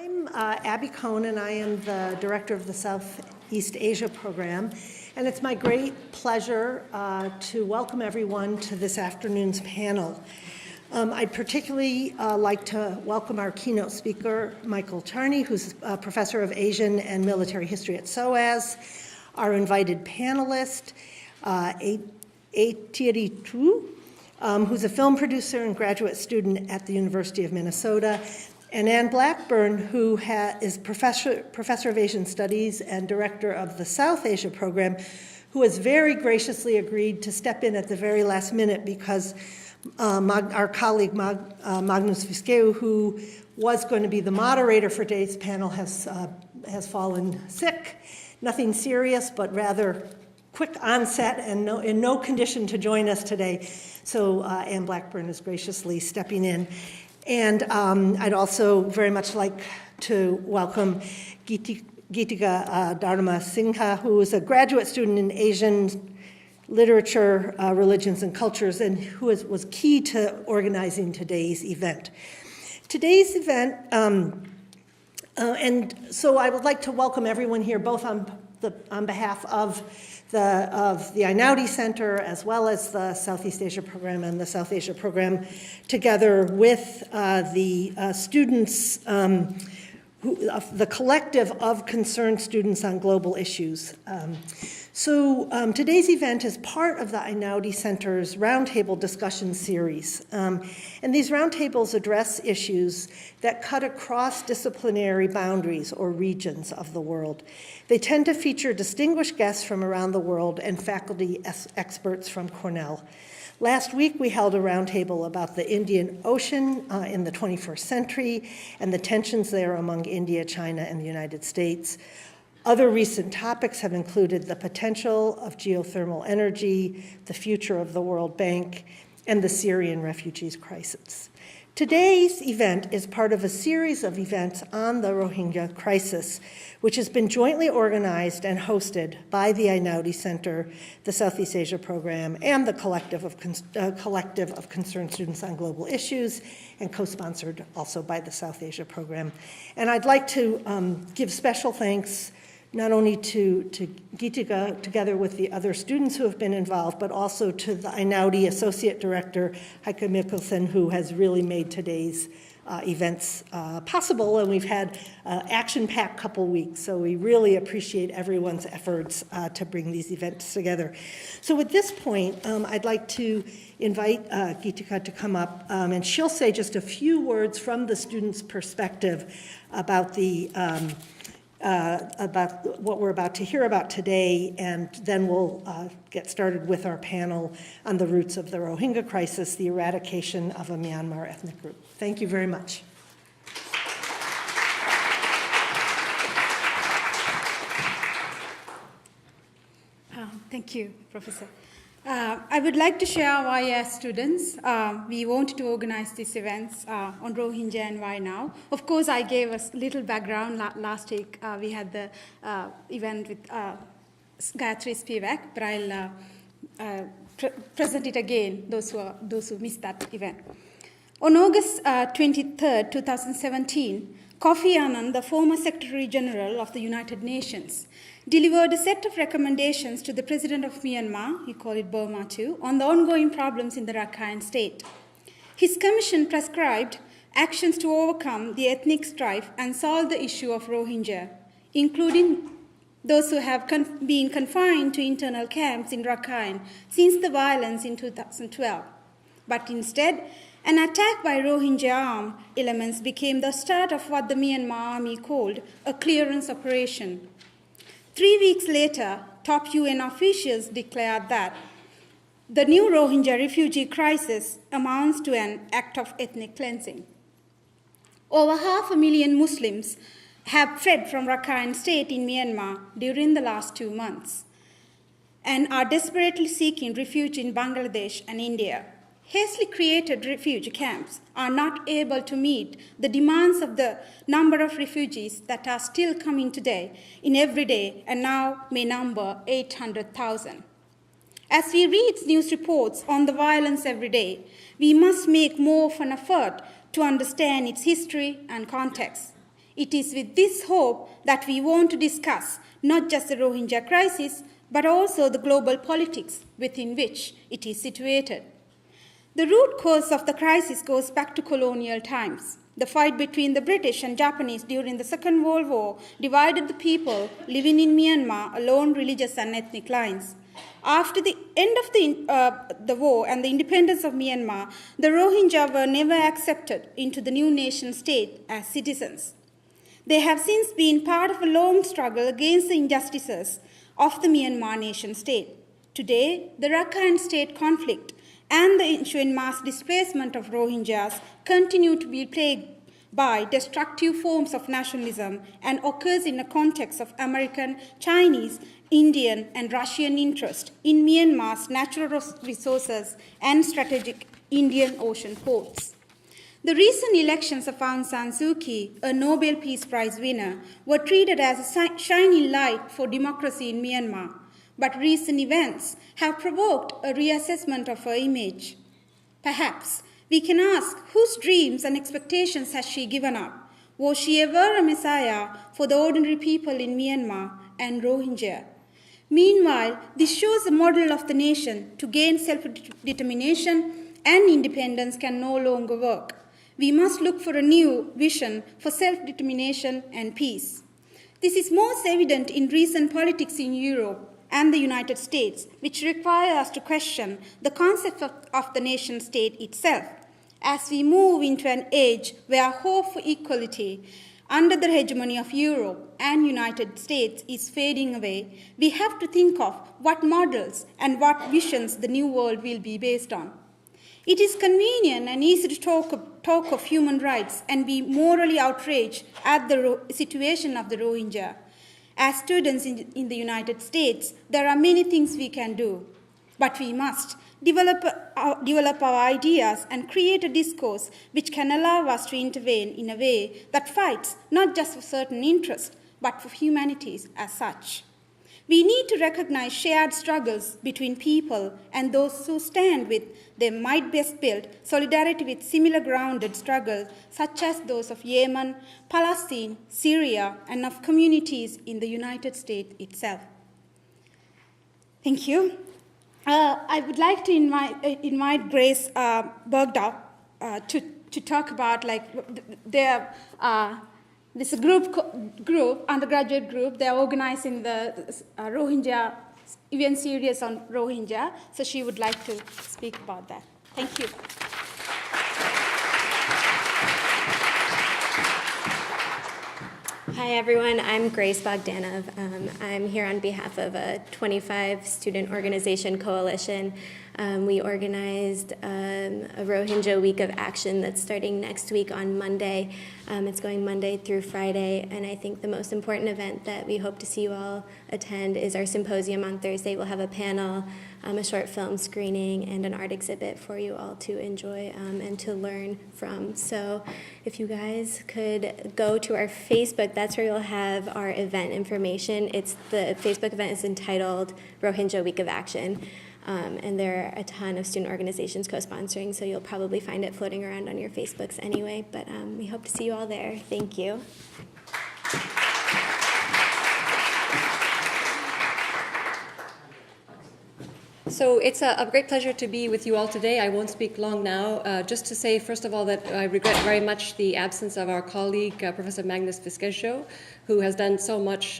I'm Abby Cohn, and I am the director of the Southeast Asia program. And it's my great pleasure to welcome everyone to this afternoon's panel. I'd particularly like to welcome our keynote speaker, Michael Charney, who's a professor of Asian and military history at SOAS, our invited panelist, THIRI, who's a film producer and graduate student at the University of Minnesota, and Anne Blackburn, who is professor of Asian Studies and director of the South Asia program, who has very graciously agreed to step in at the very last minute because our colleague Magnus Viskeu, who was going to be the moderator for today's panel, has fallen sick. Nothing serious, but rather quick onset and in no condition to join us today. So Anne Blackburn is graciously stepping in. And I'd also very much like to welcome Geetika Dharma Singha, who is a graduate student in Asian literature, religions, and cultures, and who was key to organizing today's event. Today's event, and so I would like to welcome everyone here, both on behalf of the Einaudi Center, as well as the Southeast Asia program and the South Asia program, together with the students, the collective of concerned students on global issues. Today's event is part of the Einaudi Center's Roundtable discussion series. And these roundtables address issues that cut across disciplinary boundaries or regions of the world. They tend to feature distinguished guests from around the world and faculty experts from Cornell. Last week, we held a roundtable about the Indian Ocean in the 21st century and the tensions there among India, China, and the United States. Other recent topics have included the potential of geothermal energy, the future of the World Bank, and the Syrian refugees crisis. Today's event is part of a series of events on the Rohingya crisis, which has been jointly organized and hosted by the Einaudi Center, the Southeast Asia program, and the collective of concerned students on global issues, and co-sponsored also by the South Asia program. And I'd like to give special thanks not only to Geetika, together with the other students who have been involved, but also to the Einaudi Associate Director, Heike Mikkelsen, who has really made today's events possible, and we've had an action-packed couple weeks, so we really appreciate everyone's efforts to bring these events together. So at this point, I'd like to invite Geetika to come up, and she'll say just a few words from the students' perspective about about what we're about to hear about today, and then we'll get started with our panel on the roots of the Rohingya crisis, the eradication of a Myanmar ethnic group. Thank you very much. Thank you, Professor. I would like to share why, as students, we wanted to organize these events on Rohingya and why now. Of course, I gave a little background last week. We had the event with Gayatri Spivak, but I'll present it again, those who missed that event. On August 23rd, 2017, Kofi Annan, the former Secretary General of the United Nations, delivered a set of recommendations to the President of Myanmar, he called it Burma too, on the ongoing problems in the Rakhine State. His commission prescribed actions to overcome the ethnic strife and solve the issue of Rohingya, including those who have been confined to internal camps in Rakhine since the violence in 2012. But instead, an attack by Rohingya armed elements became the start of what the Myanmar army called a clearance operation. 3 weeks later, top UN officials declared that the new Rohingya refugee crisis amounts to an act of ethnic cleansing. Over 500,000 Muslims have fled from Rakhine State in Myanmar during the last 2 months and are desperately seeking refuge in Bangladesh and India. Hastily created refugee camps are not able to meet the demands of the number of refugees that are still coming today in every day and now may number 800,000. As we read news reports on the violence every day, we must make more of an effort to understand its history and context. It is with this hope that we want to discuss not just the Rohingya crisis, but also the global politics within which it is situated. The root cause of the crisis goes back to colonial times. The fight between the British and Japanese during the Second World War divided the people living in Myanmar along religious and ethnic lines. After the end of the war and the independence of Myanmar, the Rohingya were never accepted into the new nation state as citizens. They have since been part of a long struggle against the injustices of the Myanmar nation state. Today, the Rakhine State conflict and the ensuing mass displacement of Rohingyas continue to be plagued by destructive forms of nationalism and occurs in the context of American, Chinese, Indian, and Russian interest in Myanmar's natural resources and strategic Indian Ocean ports. The recent elections of Aung San Suu Kyi, a Nobel Peace Prize winner, were treated as a shining light for democracy in Myanmar. But recent events have provoked a reassessment of her image. Perhaps we can ask whose dreams and expectations has she given up? Was she ever a messiah for the ordinary people in Myanmar and Rohingya? Meanwhile, this shows a model of the nation to gain self-determination and independence can no longer work. We must look for a new vision for self-determination and peace. This is most evident in recent politics in Europe and the United States, which require us to question the concept of the nation state itself. As we move into an age where hope for equality under the hegemony of Europe and United States is fading away, we have to think of what models and what visions the new world will be based on. It is convenient and easy to talk of human rights and be morally outraged at the situation of the Rohingya. As students in the United States, there are many things we can do, but we must develop our ideas and create a discourse which can allow us to intervene in a way that fights not just for certain interests, but for humanity as such. We need to recognize shared struggles between people and those who stand with them might best build solidarity with similar grounded struggles such as those of Yemen, Palestine, Syria, and of communities in the United States itself. Thank you. I would like to invite Grace Bergdorf to talk about this group, undergraduate group. They are organizing the Rohingya event series on Rohingya. So she would like to speak about that. Thank you. Hi, everyone. I'm Grace Bogdanov. I'm here on behalf of a 25 student organization coalition. We organized a Rohingya Week of Action that's starting next week on Monday. It's going Monday through Friday, and I think the most important event that we hope to see you all attend is our symposium on Thursday. We'll have a panel, a short film screening, and an art exhibit for you all to enjoy and to learn from. So if you guys could go to our Facebook, that's where you'll have our event information. The Facebook event is entitled Rohingya Week of Action. And there are a ton of student organizations co-sponsoring, so you'll probably find it floating around on your Facebooks anyway. But we hope to see you all there. Thank you. So it's a great pleasure to be with you all today. I won't speak long now. Just to say, first of all, that I regret very much the absence of our colleague, Professor Magnus Fiskesjö, who has done so much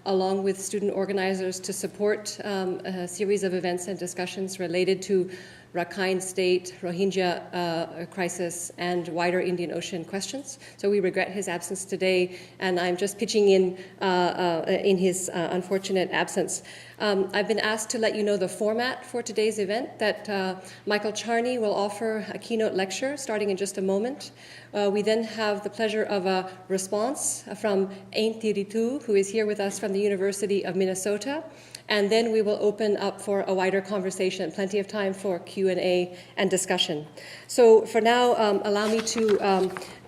along with student organizers to support a series of events and discussions related to Rakhine State, Rohingya crisis, and wider Indian Ocean questions. So we regret his absence today, and I'm just pitching in his unfortunate absence. I've been asked to let you know the format for today's event, that Michael Charney will offer a keynote lecture starting in just a moment. We then have the pleasure of a response from EIANT, who is here with us from the University of Minnesota. and then we will open up for a wider conversation, plenty of time for Q&A and discussion. So for now, allow me to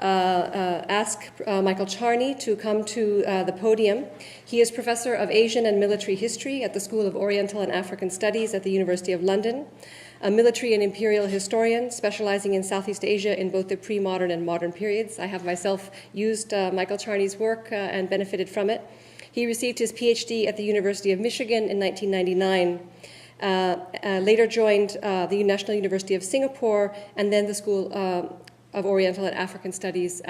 ask Michael Charney to come to the podium. He is Professor of Asian and Military History at the School of Oriental and African Studies at the University of London, a military and imperial historian specializing in Southeast Asia in both the pre-modern and modern periods. I have myself used Michael Charney's work and benefited from it. He received his PhD at the University of Michigan in 1999, later joined the National University of Singapore, and then the School of Oriental and African Studies,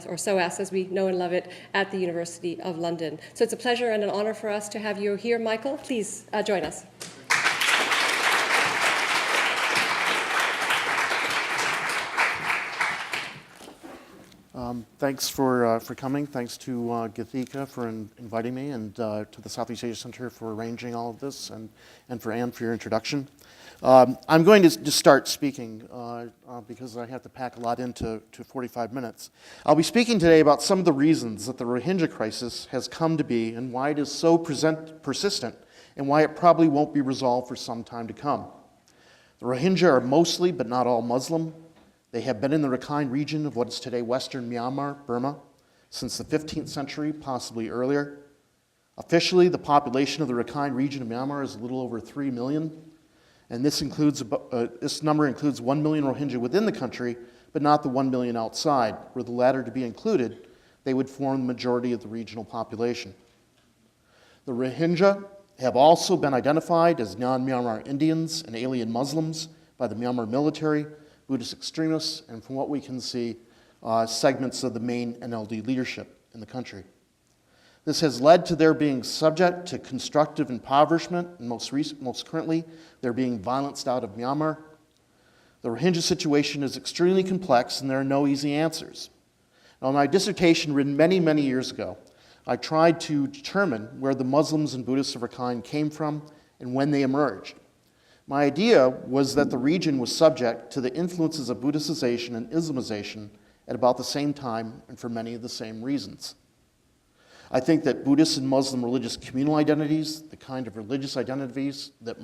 or SOAS as we know and love it, at the University of London. So it's a pleasure and an honor for us to have you here, Michael. Please join us. Thanks for coming. Thanks to Gathika for inviting me, and to the Southeast Asia Center for arranging all of this, and for Anne for your introduction. I'm going to just start speaking because I have to pack a lot into 45 minutes. I'll be speaking today about some of the reasons that the Rohingya crisis has come to be and why it is so persistent and why it probably won't be resolved for some time to come. The Rohingya are mostly, but not all, Muslim. They have been in the Rakhine region of what is today Western Myanmar, Burma, since the 15th century, possibly earlier. Officially, the population of the Rakhine region of Myanmar is a little over 3 million, and this number includes 1 million Rohingya within the country, but not the 1 million outside. Were the latter to be included, they would form the majority of the regional population. The Rohingya have also been identified as non-Myanmar Indians and alien Muslims by the Myanmar military, Buddhist extremists, and from what we can see, segments of the main NLD leadership in the country. This has led to their being subject to constructive impoverishment, and most currently, they're being violenced out of Myanmar. The Rohingya situation is extremely complex, and there are no easy answers. Now, in my dissertation written many, many years ago, I tried to determine where the Muslims and Buddhists of Rakhine came from and when they emerged. My idea was that the region was subject to the influences of Buddhicization and Islamization at about the same time and for many of the same reasons. I think that Buddhist and Muslim religious communal identities, the kind of religious identities that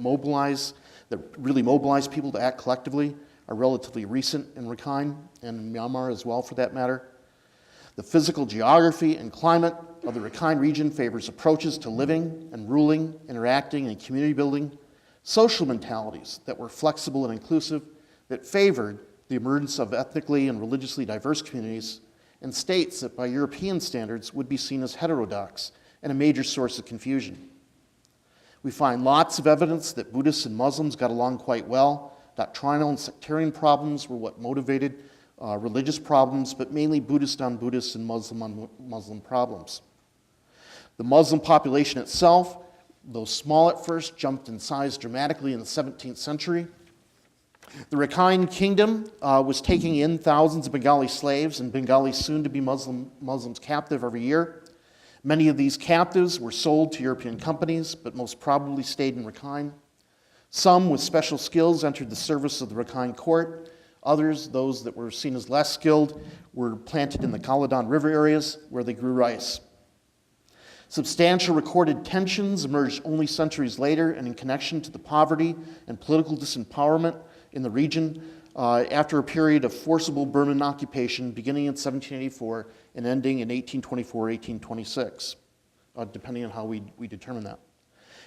really mobilize people to act collectively, are relatively recent in Rakhine and in Myanmar as well, for that matter. The physical geography and climate of the Rakhine region favors approaches to living and ruling, interacting, and community building, social mentalities that were flexible and inclusive, that favored the emergence of ethnically and religiously diverse communities, and states that by European standards would be seen as heterodox and a major source of confusion. We find lots of evidence that Buddhists and Muslims got along quite well. Doctrinal and sectarian problems were what motivated religious problems, but mainly Buddhist on Buddhist and Muslim on Muslim problems. The Muslim population itself, though small at first, jumped in size dramatically in the 17th century. The Rakhine Kingdom was taking in thousands of Bengali slaves and Bengali soon-to-be Muslims captive every year. Many of these captives were sold to European companies, but most probably stayed in Rakhine. Some with special skills entered the service of the Rakhine court. Others, those that were seen as less skilled, were planted in the Caledon River areas where they grew rice. Substantial recorded tensions emerged only centuries later and in connection to the poverty and political disempowerment in the region after a period of forcible Burman occupation beginning in 1784 and ending in 1824-1826, depending on how we determine that.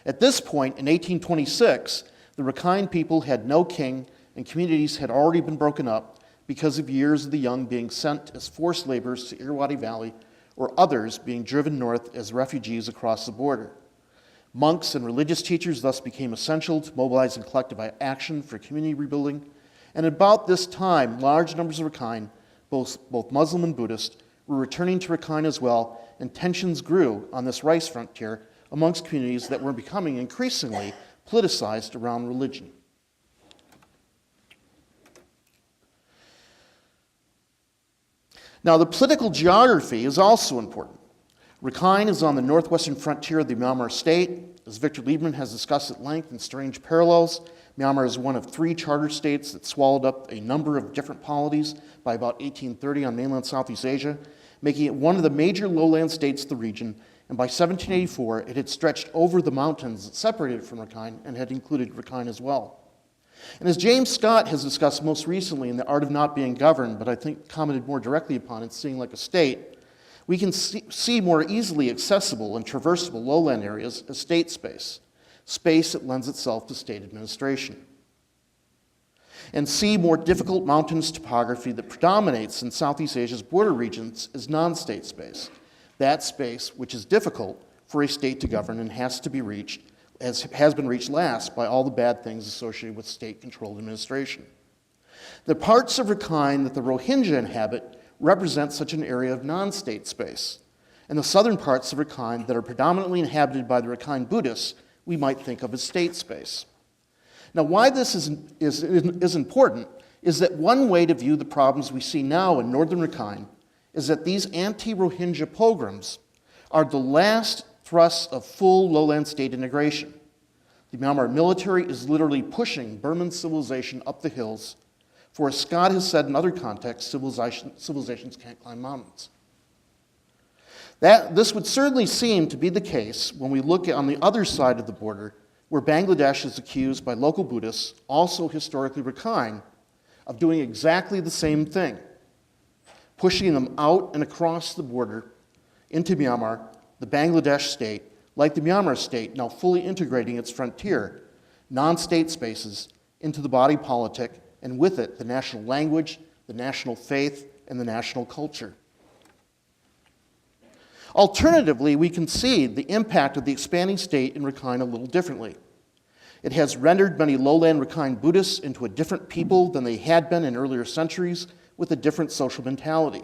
At this point, in 1826, the Rakhine people had no king and communities had already been broken up because of years of the young being sent as forced laborers to Irrawaddy Valley or others being driven north as refugees across the border. Monks and religious teachers thus became essential to mobilizing collective action for community rebuilding, and about this time, large numbers of Rakhine, both Muslim and Buddhist, were returning to Rakhine as well, and tensions grew on this rice frontier amongst communities that were becoming increasingly politicized around religion. Now, the political geography is also important. Rakhine is on the northwestern frontier of the Myanmar state. As Victor Lieberman has discussed at length in Strange Parallels, Myanmar is one of 3 charter states that swallowed up a number of different polities by about 1830 on mainland Southeast Asia, making it one of the major lowland states of the region and by 1784 it had stretched over the mountains that separated it from Rakhine and had included Rakhine as well. And as James Scott has discussed most recently in The Art of Not Being Governed, but I think commented more directly upon in Seeing Like a State, we can see more easily accessible and traversable lowland areas as state space, space that lends itself to state administration. And see more difficult mountainous topography that predominates in Southeast Asia's border regions as non-state space, that space which is difficult for a state to govern and has to be reached, as has been reached last by all the bad things associated with state-controlled administration. The parts of Rakhine that the Rohingya inhabit represent such an area of non-state space, and the southern parts of Rakhine that are predominantly inhabited by the Rakhine Buddhists we might think of as state space. Now, why this is important is that one way to view the problems we see now in northern Rakhine is that these anti-Rohingya pogroms are the last thrusts of full lowland state integration. The Myanmar military is literally pushing Burman civilization up the hills, for as Scott has said in other contexts, civilizations can't climb mountains. This would certainly seem to be the case when we look on the other side of the border, where Bangladesh is accused by local Buddhists, also historically Rakhine, of doing exactly the same thing, pushing them out and across the border into Myanmar, the Bangladesh state, like the Myanmar state, now fully integrating its frontier, non-state spaces, into the body politic, and with it, the national language, the national faith, and the national culture. Alternatively, we can see the impact of the expanding state in Rakhine a little differently. It has rendered many lowland Rakhine Buddhists into a different people than they had been in earlier centuries, with a different social mentality.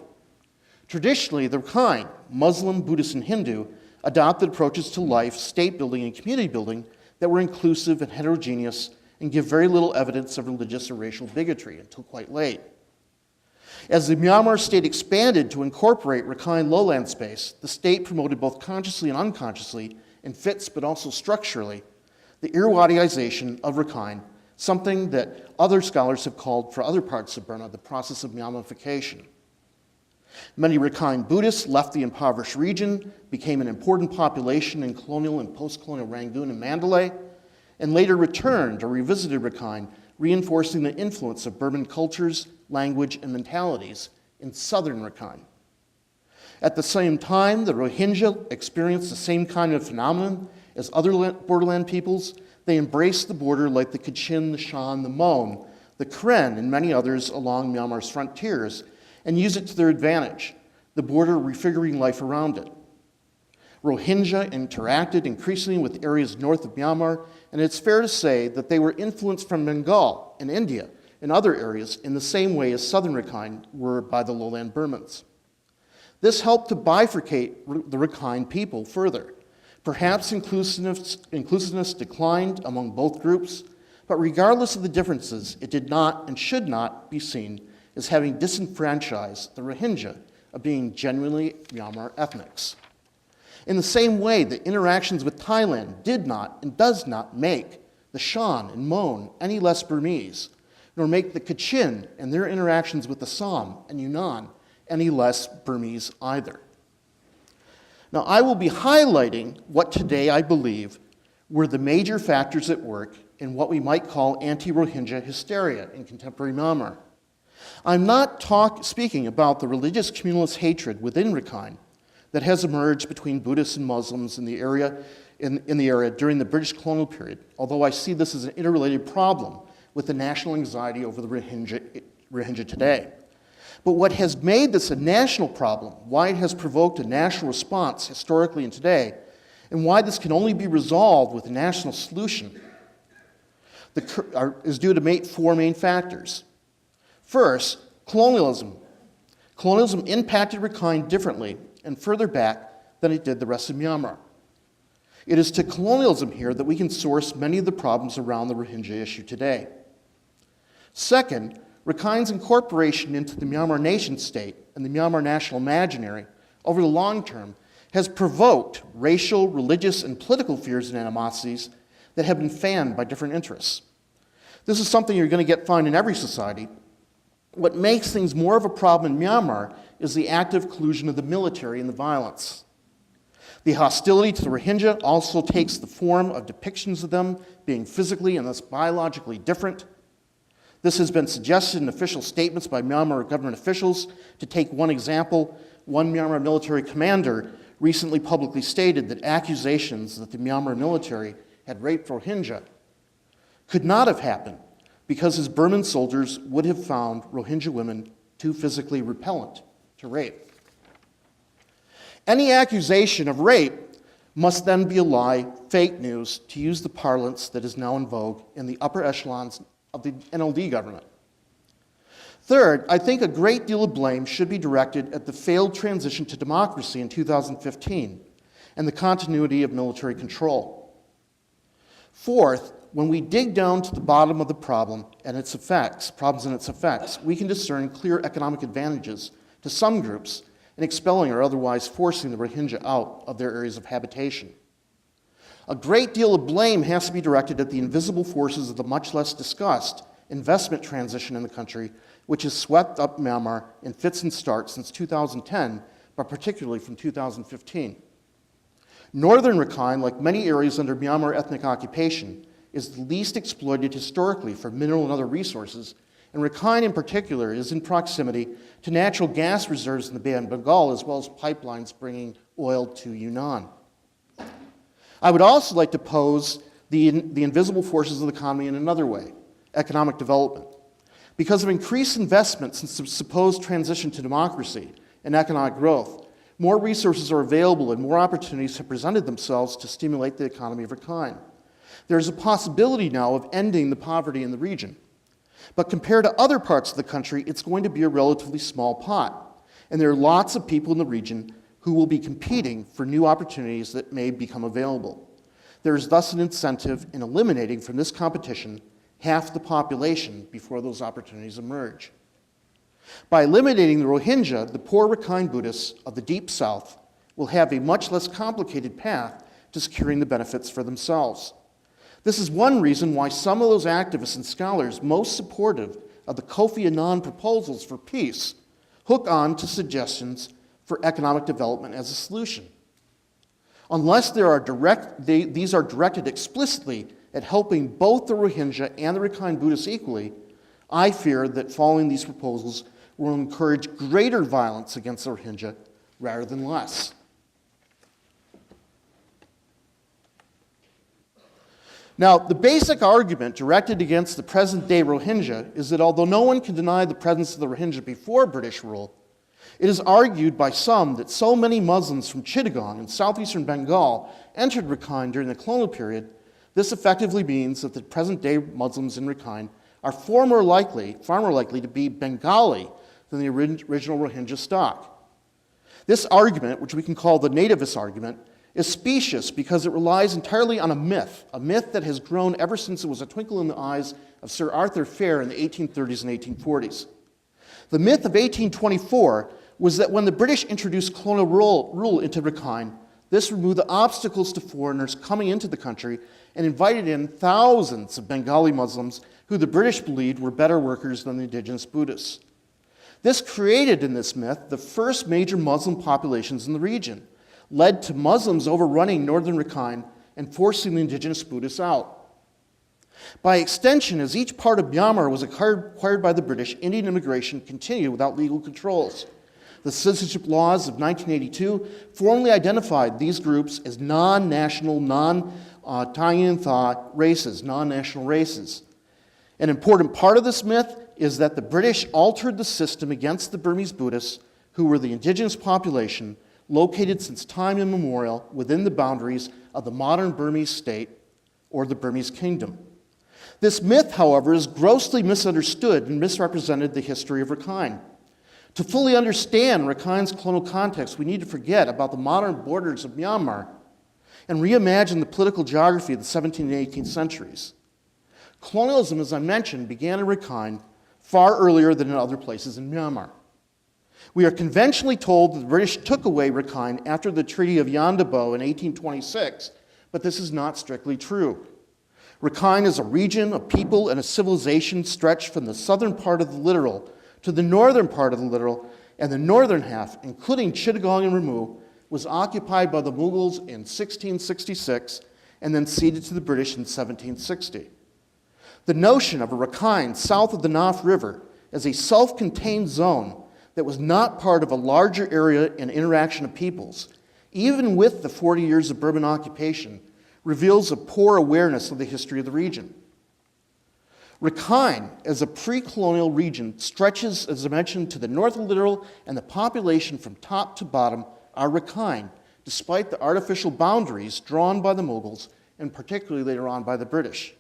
Traditionally, the Rakhine, Muslim, Buddhist, and Hindu, adopted approaches to life, state building, and community building that were inclusive and heterogeneous and give very little evidence of religious or racial bigotry until quite late. As the Myanmar state expanded to incorporate Rakhine lowland space, the state promoted both consciously and unconsciously, in fits but also structurally, the Irwadiization of Rakhine, something that other scholars have called for other parts of Burma the process of Myanmarification. Many Rakhine Buddhists left the impoverished region, became an important population in colonial and post-colonial Rangoon and Mandalay, and later returned or revisited Rakhine, reinforcing the influence of Burman cultures, language, and mentalities in southern Rakhine. At the same time, the Rohingya experienced the same kind of phenomenon as other borderland peoples. They embraced the border like the Kachin, the Shan, the Mon, the Karen, and many others along Myanmar's frontiers, and used it to their advantage, the border refiguring life around it. Rohingya interacted increasingly with areas north of Myanmar, and it's fair to say that they were influenced from Bengal and India and other areas in the same way as southern Rakhine were by the lowland Burmans. This helped to bifurcate the Rakhine people further. Perhaps inclusiveness declined among both groups, but regardless of the differences, it did not and should not be seen as having disenfranchised the Rohingya of being genuinely Myanmar ethnics. In the same way, the interactions with Thailand did not and does not make the Shan and Mon any less Burmese, nor make the Kachin and their interactions with the Sam and Yunnan any less Burmese either. Now, I will be highlighting what today I believe were the major factors at work in what we might call anti-Rohingya hysteria in contemporary Myanmar. I'm not speaking about the religious communalist hatred within Rakhine that has emerged between Buddhists and Muslims in the area during the British colonial period, although I see this as an interrelated problem with the national anxiety over the Rohingya today. But what has made this a national problem, why it has provoked a national response historically and today, and why this can only be resolved with a national solution, is due to four main factors. First, colonialism. Colonialism impacted Rakhine differently and further back than it did the rest of Myanmar. It is to colonialism here that we can source many of the problems around the Rohingya issue today. Second, Rakhine's incorporation into the Myanmar nation state and the Myanmar national imaginary over the long term has provoked racial, religious, and political fears and animosities that have been fanned by different interests. This is something you're going to find in every society. What makes things more of a problem in Myanmar is the active collusion of the military in the violence. The hostility to the Rohingya also takes the form of depictions of them being physically and thus biologically different. This has been suggested in official statements by Myanmar government officials. To take one example, one Myanmar military commander recently publicly stated that accusations that the Myanmar military had raped Rohingya could not have happened because his Burman soldiers would have found Rohingya women too physically repellent to rape. Any accusation of rape must then be a lie, fake news, to use the parlance that is now in vogue in the upper echelons of the NLD government. Third, I think a great deal of blame should be directed at the failed transition to democracy in 2015 and the continuity of military control. Fourth, when we dig down to the bottom of the problem and its effects, we can discern clear economic advantages to some groups in expelling or otherwise forcing the Rohingya out of their areas of habitation. A great deal of blame has to be directed at the invisible forces of the much less discussed investment transition in the country, which has swept up Myanmar in fits and starts since 2010, but particularly from 2015. Northern Rakhine, like many areas under Myanmar ethnic occupation, is the least exploited historically for mineral and other resources, and Rakhine in particular is in proximity to natural gas reserves in the Bay of Bengal, as well as pipelines bringing oil to Yunnan. I would also like to pose the invisible forces of the economy in another way, economic development. Because of increased investment since the supposed transition to democracy and economic growth, more resources are available and more opportunities have presented themselves to stimulate the economy of Rakhine. There is a possibility now of ending the poverty in the region. But compared to other parts of the country, it's going to be a relatively small pot. And there are lots of people in the region who will be competing for new opportunities that may become available. There is thus an incentive in eliminating from this competition half the population before those opportunities emerge. By eliminating the Rohingya, the poor Rakhine Buddhists of the Deep South will have a much less complicated path to securing the benefits for themselves. This is one reason why some of those activists and scholars most supportive of the Kofi Annan proposals for peace hook on to suggestions for economic development as a solution. Unless these are directed explicitly at helping both the Rohingya and the Rakhine Buddhists equally, I fear that following these proposals will encourage greater violence against the Rohingya rather than less. Now, the basic argument directed against the present-day Rohingya is that although no one can deny the presence of the Rohingya before British rule, it is argued by some that so many Muslims from Chittagong in southeastern Bengal entered Rakhine during the colonial period, this effectively means that the present-day Muslims in Rakhine are far more likely to be Bengali than the original Rohingya stock. This argument, which we can call the nativist argument, is specious because it relies entirely on a myth that has grown ever since it was a twinkle in the eyes of Sir Arthur Phayre in the 1830s and 1840s. The myth of 1824 was that when the British introduced colonial rule into Rakhine, this removed the obstacles to foreigners coming into the country and invited in thousands of Bengali Muslims who the British believed were better workers than the indigenous Buddhists. This created in this myth the first major Muslim populations in the region, led to Muslims overrunning northern Rakhine and forcing the indigenous Buddhists out. By extension, as each part of Myanmar was acquired by the British, Indian immigration continued without legal controls. The citizenship laws of 1982 formally identified these groups as non-national, non-Taiyan races, non-national races. An important part of this myth is that the British altered the system against the Burmese Buddhists, who were the indigenous population located since time immemorial within the boundaries of the modern Burmese state or the Burmese kingdom. This myth, however, is grossly misunderstood and misrepresented the history of Rakhine. To fully understand Rakhine's colonial context, we need to forget about the modern borders of Myanmar and reimagine the political geography of the 17th and 18th centuries. Colonialism, as I mentioned, began in Rakhine far earlier than in other places in Myanmar. We are conventionally told that the British took away Rakhine after the Treaty of Yandabo in 1826, but this is not strictly true. Rakhine is a region, a people, and a civilization stretched from the southern part of the littoral to the northern part of the littoral, and the northern half, including Chittagong and Ramu, was occupied by the Mughals in 1666 and then ceded to the British in 1760. The notion of a Rakhine south of the Naf River as a self-contained zone that was not part of a larger area and interaction of peoples, even with the 40 years of Burman occupation, reveals a poor awareness of the history of the region. Rakhine, as a pre-colonial region, stretches, as I mentioned, to the north of the littoral, and the population from top to bottom are Rakhine, despite the artificial boundaries drawn by the Mughals, and particularly later on by the British.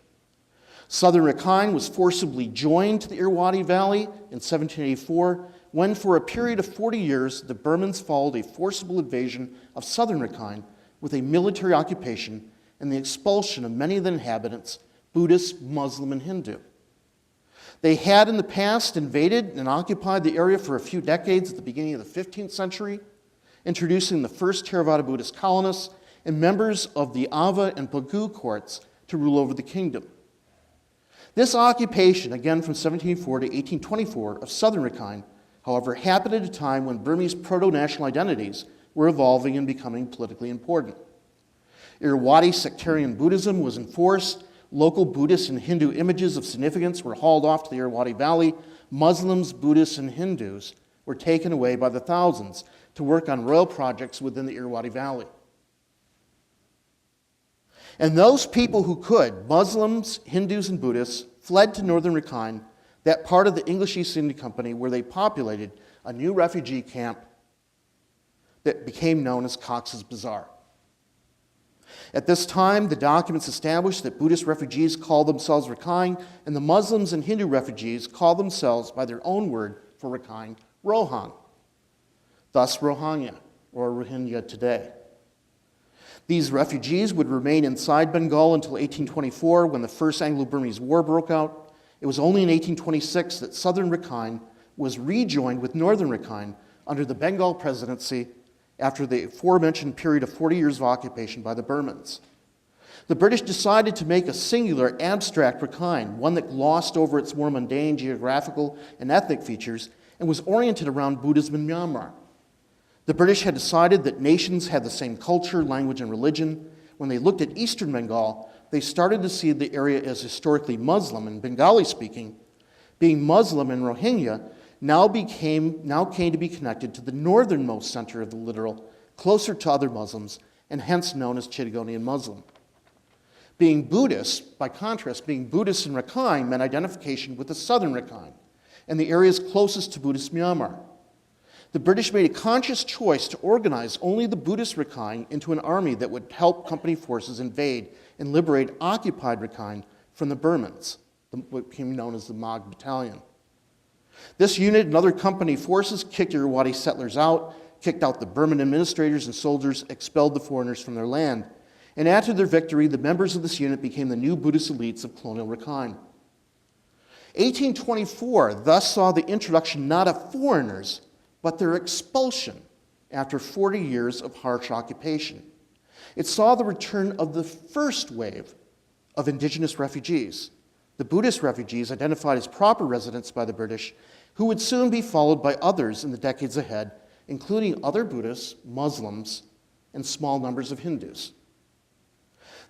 Southern Rakhine was forcibly joined to the Irrawaddy Valley in 1784, when for a period of 40 years, the Burmans followed a forcible invasion of southern Rakhine with a military occupation and the expulsion of many of the inhabitants, Buddhist, Muslim, and Hindu. They had in the past invaded and occupied the area for a few decades at the beginning of the 15th century, introducing the first Theravada Buddhist colonists and members of the Ava and Pagu courts to rule over the kingdom. This occupation, again from 1704 to 1824, of southern Rakhine, however, happened at a time when Burmese proto-national identities were evolving and becoming politically important. Irrawaddy sectarian Buddhism was enforced, local Buddhist and Hindu images of significance were hauled off to the Irrawaddy Valley, Muslims, Buddhists, and Hindus were taken away by the thousands to work on royal projects within the Irrawaddy Valley. And those people who could, Muslims, Hindus, and Buddhists, fled to northern Rakhine, that part of the English East India Company where they populated a new refugee camp that became known as Cox's Bazar. At this time, the documents established that Buddhist refugees called themselves Rakhine, and the Muslims and Hindu refugees called themselves by their own word for Rakhine, Rohang. Thus Rohingya, or Rohingya today. These refugees would remain inside Bengal until 1824, when the First Anglo-Burmese War broke out. It was only in 1826 that southern Rakhine was rejoined with northern Rakhine under the Bengal presidency after the aforementioned period of 40 years of occupation by the Burmans. The British decided to make a singular, abstract Rakhine, one that glossed over its more mundane geographical and ethnic features and was oriented around Buddhism in Myanmar. The British had decided that nations had the same culture, language, and religion. When they looked at eastern Bengal, they started to see the area as historically Muslim and Bengali-speaking. Being Muslim and Rohingya now came to be connected to the northernmost center of the littoral, closer to other Muslims, and hence known as Chittagonian Muslim. Being Buddhist, by contrast, being Buddhist in Rakhine meant identification with the southern Rakhine and the areas closest to Buddhist Myanmar. The British made a conscious choice to organize only the Buddhist Rakhine into an army that would help company forces invade and liberate occupied Rakhine from the Burmans, what became known as the Mag Battalion. This unit and other company forces kicked Irrawaddy settlers out, kicked out the Burman administrators and soldiers, expelled the foreigners from their land. And after their victory, the members of this unit became the new Buddhist elites of colonial Rakhine. 1824 thus saw the introduction not of foreigners, but their expulsion after 40 years of harsh occupation. It saw the return of the first wave of indigenous refugees, the Buddhist refugees identified as proper residents by the British, who would soon be followed by others in the decades ahead, including other Buddhists, Muslims, and small numbers of Hindus.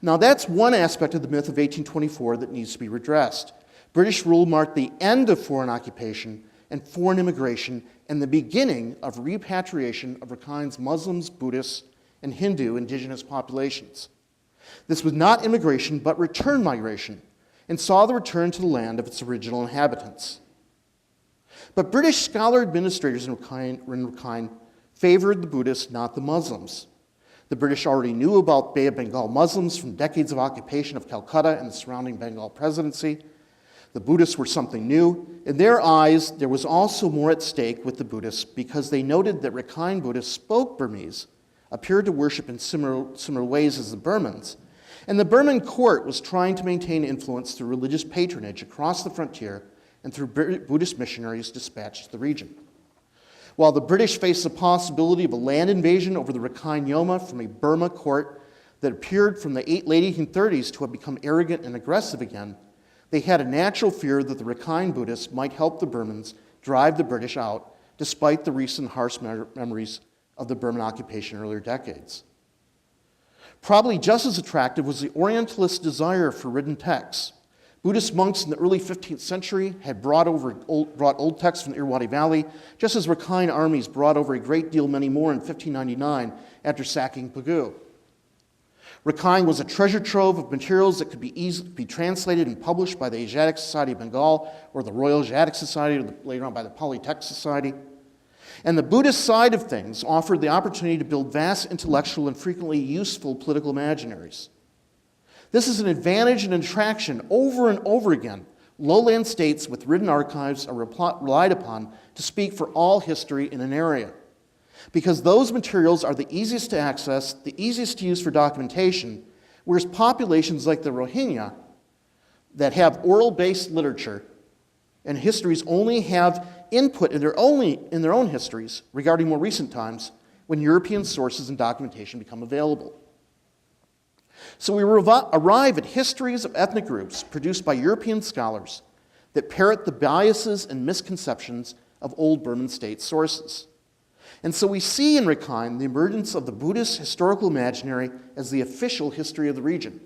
Now that's one aspect of the myth of 1824 that needs to be redressed. British rule marked the end of foreign occupation and foreign immigration and the beginning of repatriation of Rakhine's Muslims, Buddhists, and Hindu indigenous populations. This was not immigration, but return migration, and saw the return to the land of its original inhabitants. But British scholar administrators in Rakhine favored the Buddhists, not the Muslims. The British already knew about Bay of Bengal Muslims from decades of occupation of Calcutta and the surrounding Bengal presidency. The Buddhists were something new. In their eyes, there was also more at stake with the Buddhists because they noted that Rakhine Buddhists spoke Burmese, appeared to worship in similar ways as the Burmans, and the Burman court was trying to maintain influence through religious patronage across the frontier and through Buddhist missionaries dispatched to the region. While the British faced the possibility of a land invasion over the Rakhine Yoma from a Burma court that appeared from the late 1830s to have become arrogant and aggressive again, they had a natural fear that the Rakhine Buddhists might help the Burmans drive the British out, despite the recent harsh memories of the Burman occupation in earlier decades. Probably just as attractive was the Orientalist desire for written texts. Buddhist monks in the early 15th century had brought old texts from the Irrawaddy Valley, just as Rakhine armies brought over a great deal many more in 1599 after sacking Pegu. Rakhine was a treasure trove of materials that could be translated and published by the Asiatic Society of Bengal or the Royal Asiatic Society, or later on by the Polytech Society. And the Buddhist side of things offered the opportunity to build vast intellectual and frequently useful political imaginaries. This is an advantage and an attraction over and over again. Lowland states with written archives are relied upon to speak for all history in an area, because those materials are the easiest to access, the easiest to use for documentation, whereas populations like the Rohingya that have oral-based literature and histories only have input in their own histories regarding more recent times when European sources and documentation become available. So we arrive at histories of ethnic groups produced by European scholars that parrot the biases and misconceptions of old Burman state sources. And so we see in Rakhine the emergence of the Buddhist historical imaginary as the official history of the region.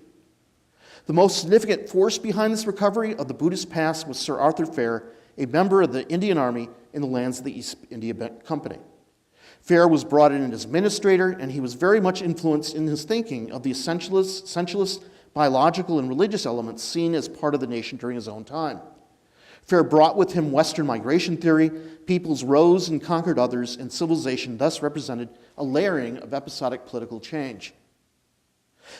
The most significant force behind this recovery of the Buddhist past was Sir Arthur Phayre, a member of the Indian Army in the lands of the East India Company. Phayre was brought in as administrator, and he was very much influenced in his thinking of the essentialist biological and religious elements seen as part of the nation during his own time. Phayre brought with him Western migration theory, peoples rose and conquered others, and civilization thus represented a layering of episodic political change.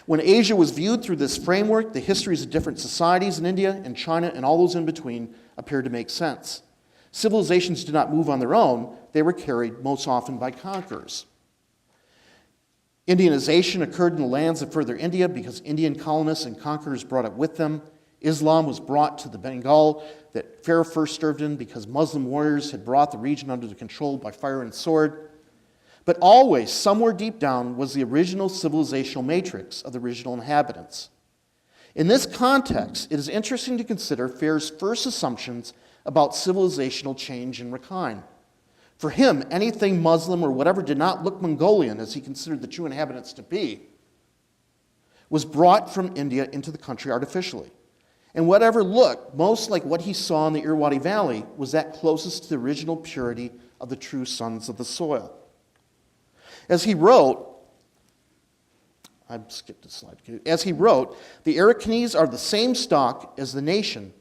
When Asia was viewed through this framework, the histories of different societies in India and China and all those in between appeared to make sense. Civilizations did not move on their own, they were carried most often by conquerors. Indianization occurred in the lands of further India because Indian colonists and conquerors brought it with them. Islam was brought to the Bengal that Phayre first served in because Muslim warriors had brought the region under the control by fire and sword. But always, somewhere deep down, was the original civilizational matrix of the original inhabitants. In this context, it is interesting to consider Phayre's first assumptions about civilizational change in Rakhine. For him, anything Muslim or whatever did not look Mongolian, as he considered the true inhabitants to be, was brought from India into the country artificially. And whatever looked most like what he saw in the Irrawaddy Valley was that closest to the original purity of the true sons of the soil. As he wrote, I skipped a slide. As he wrote, the Arakanese are the same stock as the nation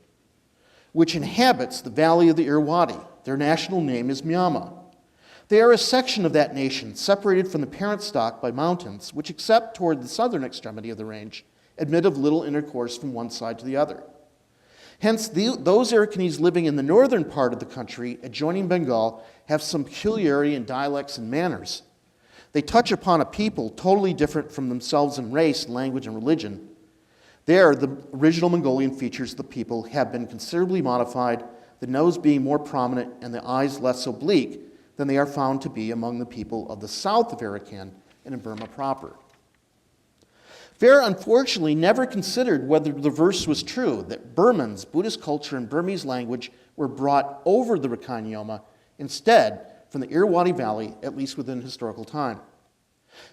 which inhabits the valley of the Irrawaddy. Their national name is Myanmar. They are a section of that nation, separated from the parent stock by mountains, which, except toward the southern extremity of the range, admit of little intercourse from one side to the other. Hence, those Arakanese living in the northern part of the country, adjoining Bengal, have some peculiarity in dialects and manners. They touch upon a people totally different from themselves in race, language, and religion. There, the original Mongolian features of the people have been considerably modified, the nose being more prominent and the eyes less oblique than they are found to be among the people of the south of Arakan and in Burma proper. Phayre, unfortunately, never considered whether the verse was true, that Burmans, Buddhist culture, and Burmese language were brought over the Rakhine Yoma, instead from the Irrawaddy Valley, at least within historical time.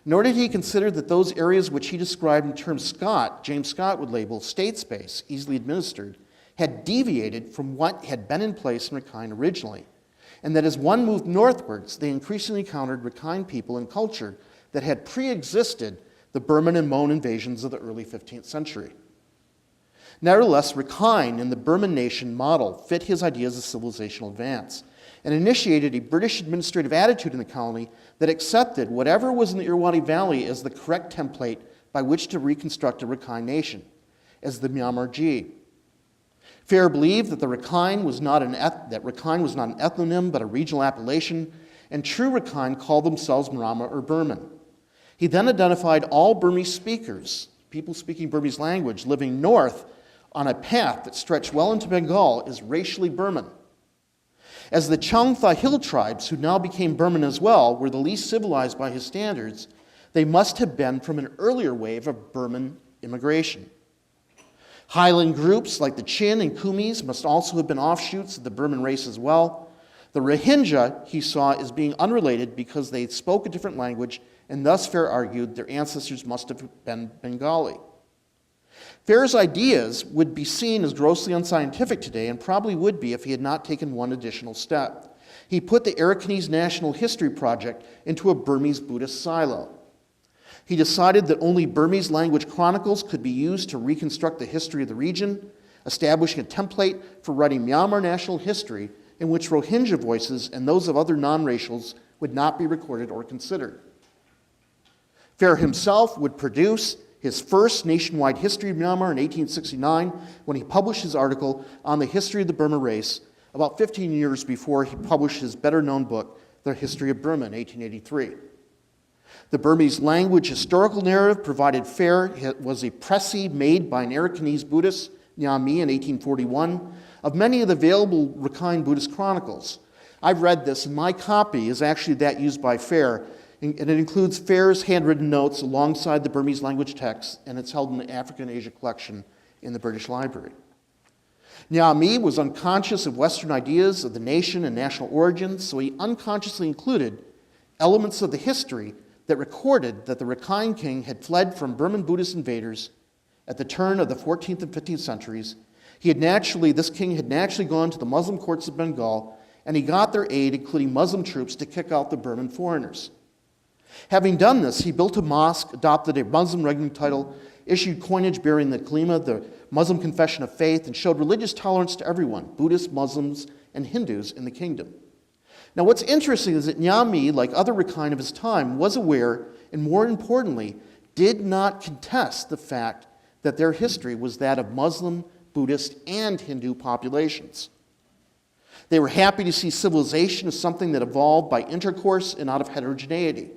Nor did he consider that those areas which he described in terms James Scott would label state space, easily administered, had deviated from what had been in place in Rakhine originally, and that as one moved northwards, they increasingly encountered Rakhine people and culture that had pre-existed the Burman and Mon invasions of the early 15th century. Nevertheless, Rakhine and the Burman nation model fit his ideas of civilizational advance and initiated a British administrative attitude in the colony that accepted whatever was in the Irrawaddy Valley as the correct template by which to reconstruct a Rakhine nation, as the Myanmar G. Phayre believed that Rakhine was not an ethnonym but a regional appellation, and true Rakhine called themselves Marama or Burman. He then identified all Burmese speakers, people speaking Burmese language, living north on a path that stretched well into Bengal as racially Burman. As the Changtha Hill tribes, who now became Burman as well, were the least civilized by his standards, they must have been from an earlier wave of Burman immigration. Highland groups like the Chin and Kumis must also have been offshoots of the Burman race as well. The Rohingya he saw as being unrelated because they spoke a different language, and thus Phayre argued their ancestors must have been Bengali. Phayre's ideas would be seen as grossly unscientific today, and probably would be if he had not taken one additional step. He put the Arakanese National History Project into a Burmese Buddhist silo. He decided that only Burmese language chronicles could be used to reconstruct the history of the region, establishing a template for writing Myanmar national history in which Rohingya voices and those of other non-racials would not be recorded or considered. Phayre himself would produce his first nationwide history of Myanmar in 1869 when he published his article on the history of the Burma race, about 15 years before he published his better-known book, The History of Burma, in 1883. The Burmese language historical narrative provided Phayre was a précis made by an Arakanese Buddhist, Nyami, in 1841, of many of the available Rakhine Buddhist chronicles. I've read this, and my copy is actually that used by Phayre, and it includes Phayre's handwritten notes alongside the Burmese language text, and it's held in the African Asia collection in the British Library. Nyami was unconscious of Western ideas of the nation and national origins, so he unconsciously included elements of the history that recorded that the Rakhine king had fled from Burman Buddhist invaders at the turn of the 14th and 15th centuries. This king had naturally gone to the Muslim courts of Bengal, and he got their aid, including Muslim troops, to kick out the Burman foreigners. Having done this, he built a mosque, adopted a Muslim regnum title, issued coinage bearing the kalima, the Muslim confession of faith, and showed religious tolerance to everyone, Buddhists, Muslims, and Hindus in the kingdom. Now, what's interesting is that Nyami, like other Rakhine of his time, was aware, and more importantly, did not contest the fact that their history was that of Muslim, Buddhist, and Hindu populations. They were happy to see civilization as something that evolved by intercourse and out of heterogeneity.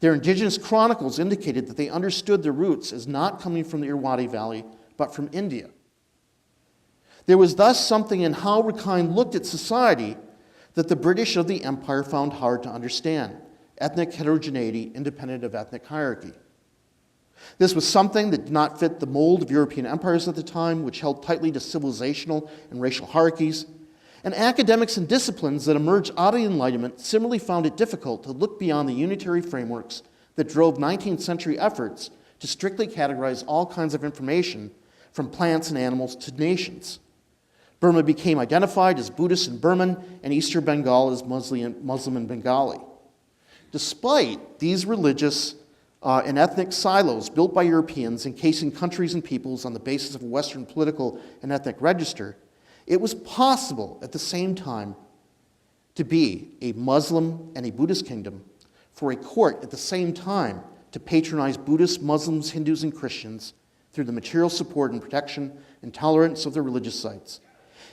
Their indigenous chronicles indicated that they understood their roots as not coming from the Irrawaddy Valley, but from India. There was thus something in how Rakhine looked at society that the British of the empire found hard to understand: ethnic heterogeneity independent of ethnic hierarchy. This was something that did not fit the mold of European empires at the time, which held tightly to civilizational and racial hierarchies. And academics and disciplines that emerged out of the Enlightenment similarly found it difficult to look beyond the unitary frameworks that drove 19th century efforts to strictly categorize all kinds of information, from plants and animals to nations. Burma became identified as Buddhist and Burman, and Eastern Bengal as Muslim and Bengali. Despite these religious and ethnic silos built by Europeans, encasing countries and peoples on the basis of a Western political and ethnic register, it was possible at the same time to be a Muslim and a Buddhist kingdom, for a court at the same time to patronize Buddhists, Muslims, Hindus, and Christians through the material support and protection and tolerance of their religious sites.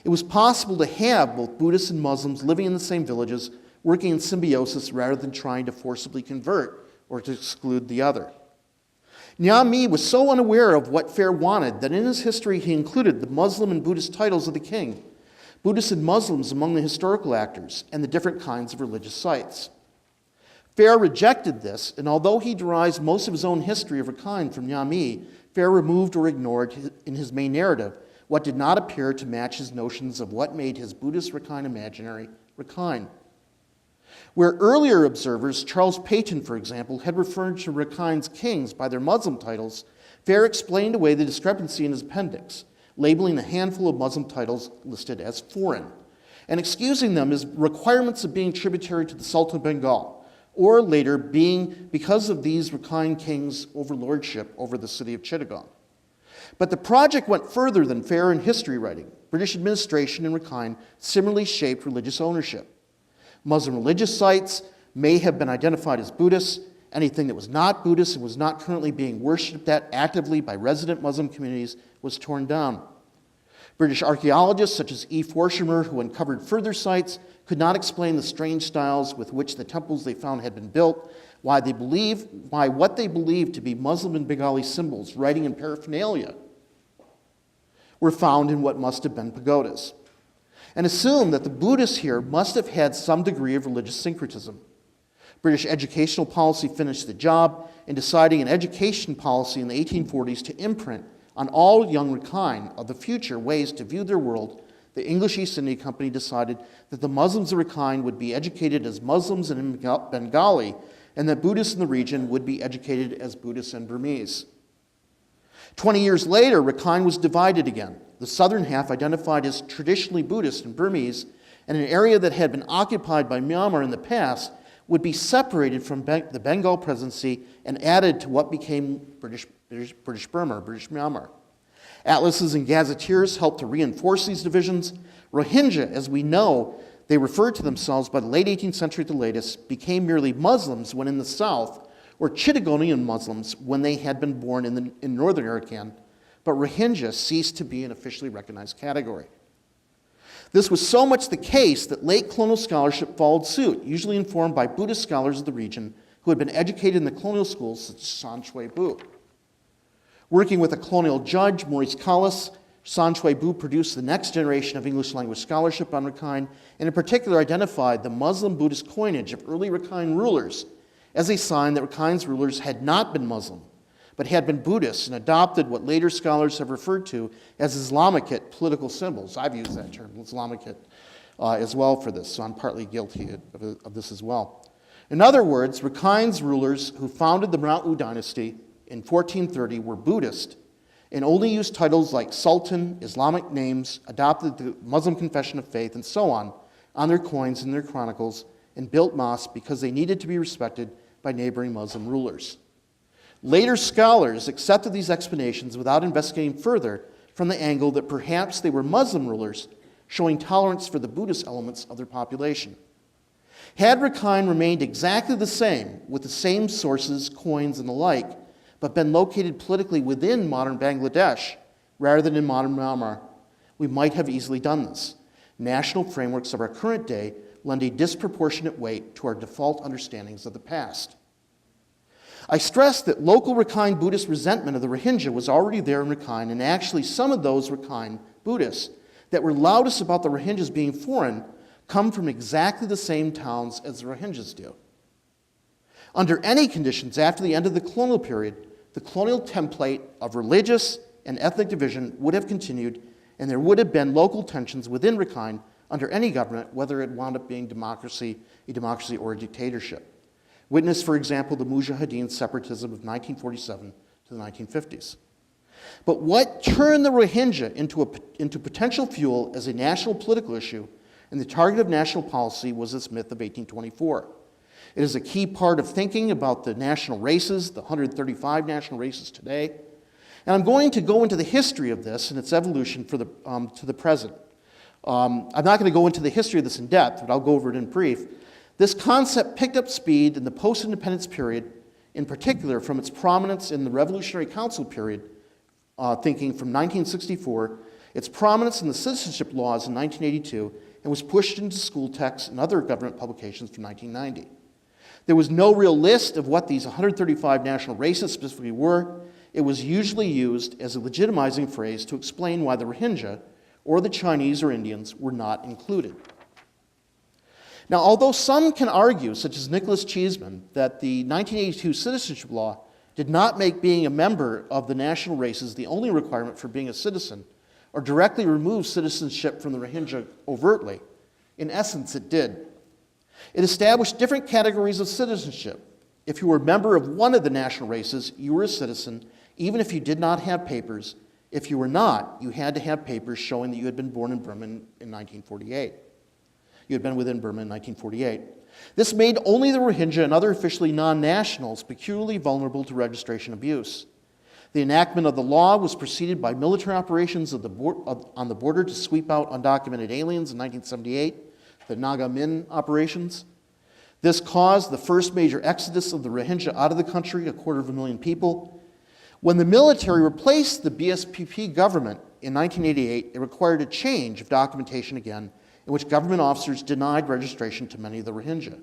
It was possible to have both Buddhists and Muslims living in the same villages, working in symbiosis rather than trying to forcibly convert or to exclude the other. Nyami was so unaware of what Phayre wanted that in his history he included the Muslim and Buddhist titles of the king, Buddhists and Muslims among the historical actors, and the different kinds of religious sites. Phayre rejected this, and although he derives most of his own history of Rakhine from Nyami, Phayre removed or ignored in his main narrative what did not appear to match his notions of what made his Buddhist Rakhine imaginary Rakhine. Where earlier observers, Charles Peyton, for example, had referred to Rakhine's kings by their Muslim titles, Phayre explained away the discrepancy in his appendix, labeling a handful of Muslim titles listed as foreign, and excusing them as requirements of being tributary to the Sultan of Bengal, or later being because of these Rakhine kings' overlordship over the city of Chittagong. But the project went further than Phayre in history writing. British administration in Rakhine similarly shaped religious ownership. Muslim religious sites may have been identified as Buddhist. Anything that was not Buddhist and was not currently being worshipped at actively by resident Muslim communities was torn down. British archaeologists such as E. Forshamer, who uncovered further sites, could not explain the strange styles with which the temples they found had been built, why what they believed to be Muslim and Bengali symbols, writing, and paraphernalia were found in what must have been pagodas, and assumed that the Buddhists here must have had some degree of religious syncretism. British educational policy finished the job in deciding an education policy in the 1840s to imprint on all young Rakhine of the future ways to view their world the English East India Company decided that the Muslims of Rakhine would be educated as Muslims in Bengali, and that Buddhists in the region would be educated as Buddhists and Burmese. 20 years later, Rakhine was divided again. The southern half identified as traditionally Buddhist and Burmese, and an area that had been occupied by Myanmar in the past would be separated from the Bengal presidency and added to what became British Burma, British Myanmar. Atlases and gazetteers helped to reinforce these divisions. Rohingya, as we know, they referred to themselves by the late 18th century at the latest, became merely Muslims when in the south, or Chittagonian Muslims when they had been born in northern Arakan, but Rohingya ceased to be an officially recognized category. This was so much the case that late colonial scholarship followed suit, usually informed by Buddhist scholars of the region who had been educated in the colonial schools such as San Shui Bu. Working with a colonial judge, Maurice Collis, San Shui Bu produced the next generation of English language scholarship on Rakhine, and in particular identified the Muslim Buddhist coinage of early Rakhine rulers as a sign that Rakhine's rulers had not been Muslim, but had been Buddhists and adopted what later scholars have referred to as Islamicate political symbols. I've used that term, Islamicate, as well for this, so I'm partly guilty of this as well. In other words, Rakhine's rulers who founded the Mount dynasty in 1430 were Buddhist and only used titles like Sultan, Islamic names, adopted the Muslim confession of faith, and so on their coins and their chronicles, and built mosques because they needed to be respected by neighboring Muslim rulers. Later scholars accepted these explanations without investigating further from the angle that perhaps they were Muslim rulers showing tolerance for the Buddhist elements of their population. Had Rakhine remained exactly the same, with the same sources, coins, and the like, but been located politically within modern Bangladesh rather than in modern Myanmar, we might have easily done this. National frameworks of our current day lend a disproportionate weight to our default understandings of the past. I stress that local Rakhine Buddhist resentment of the Rohingya was already there in Rakhine, and actually some of those Rakhine Buddhists that were loudest about the Rohingyas being foreign come from exactly the same towns as the Rohingyas do. Under any conditions after the end of the colonial period, the colonial template of religious and ethnic division would have continued, and there would have been local tensions within Rakhine under any government, whether it wound up being a democracy or a dictatorship. Witness, for example, the Mujahideen separatism of 1947 to the 1950s. But what turned the Rohingya into potential fuel as a national political issue and the target of national policy was this myth of 1824. It is a key part of thinking about the national races, the 135 national races today. And I'm going to go into the history of this and its evolution to the present. I'm not going to go into the history of this in depth, but I'll go over it in brief. This concept picked up speed in the post-independence period, in particular from its prominence in the Revolutionary Council period, thinking from 1964, its prominence in the citizenship laws in 1982, and was pushed into school texts and other government publications from 1990. There was no real list of what these 135 national races specifically were. It was usually used as a legitimizing phrase to explain why the Rohingya, or the Chinese or Indians, were not included. Now, although some can argue, such as Nicholas Cheeseman, that the 1982 citizenship law did not make being a member of the national races the only requirement for being a citizen, or directly remove citizenship from the Rohingya overtly, in essence it did. It established different categories of citizenship. If you were a member of one of the national races, you were a citizen, even if you did not have papers. If you were not, you had to have papers showing that you had been born in Burma in 1948. You had been within Burma in 1948. This made only the Rohingya and other officially non-nationals peculiarly vulnerable to registration abuse. The enactment of the law was preceded by military operations on the border to sweep out undocumented aliens in 1978, the Naga Min operations. This caused the first major exodus of the Rohingya out of the country, 250,000 people. When the military replaced the BSPP government in 1988, it required a change of documentation again, in which government officers denied registration to many of the Rohingya.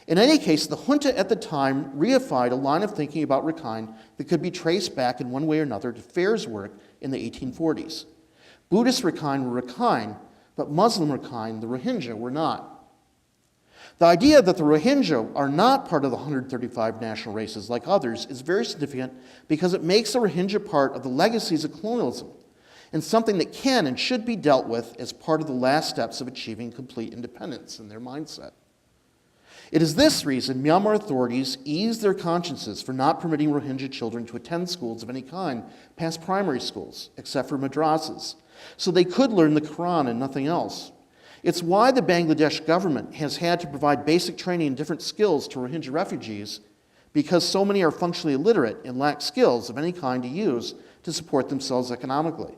In any case, the junta at the time reified a line of thinking about Rakhine that could be traced back in one way or another to Phayre's work in the 1840s. Buddhist Rakhine were Rakhine, but Muslim Rakhine, the Rohingya, were not. The idea that the Rohingya are not part of the 135 national races like others is very significant because it makes the Rohingya part of the legacies of colonialism. and something that can and should be dealt with as part of the last steps of achieving complete independence in their mindset. It is this reason Myanmar authorities eased their consciences for not permitting Rohingya children to attend schools of any kind past primary schools, except for madrasas, so they could learn the Quran and nothing else. It's why the Bangladesh government has had to provide basic training in different skills to Rohingya refugees, because so many are functionally illiterate and lack skills of any kind to use to support themselves economically.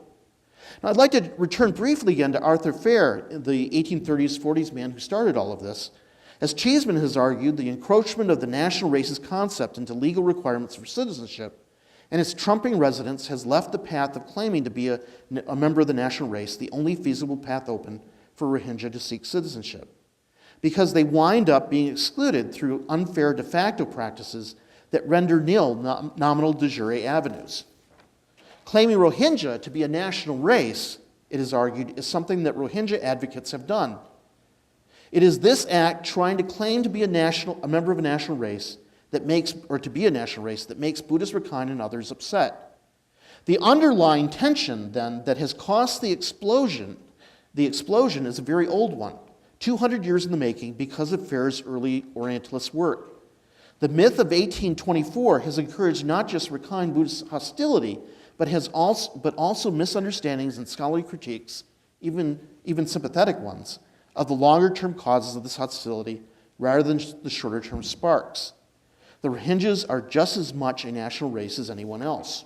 Now, I'd like to return briefly again to Arthur Phayre, the 1830s, 40s man who started all of this. As Cheeseman has argued, the encroachment of the national races concept into legal requirements for citizenship and its trumping residents has left the path of claiming to be a member of the national race the only feasible path open for Rohingya to seek citizenship, because they wind up being excluded through unfair de facto practices that render nil nominal de jure avenues. Claiming Rohingya to be a national race, it is argued, is something that Rohingya advocates have done. It is this act trying to claim to be a member of a national race that makes, or to be a national race, that makes Buddhist Rakhine and others upset. The underlying tension, then, that has caused the explosion is a very old one, 200 years in the making because of Phayre's early Orientalist work. The myth of 1824 has encouraged not just Rakhine Buddhist hostility, but also misunderstandings and scholarly critiques, even sympathetic ones, of the longer-term causes of this hostility rather than the shorter-term sparks. The Rohingyas are just as much a national race as anyone else.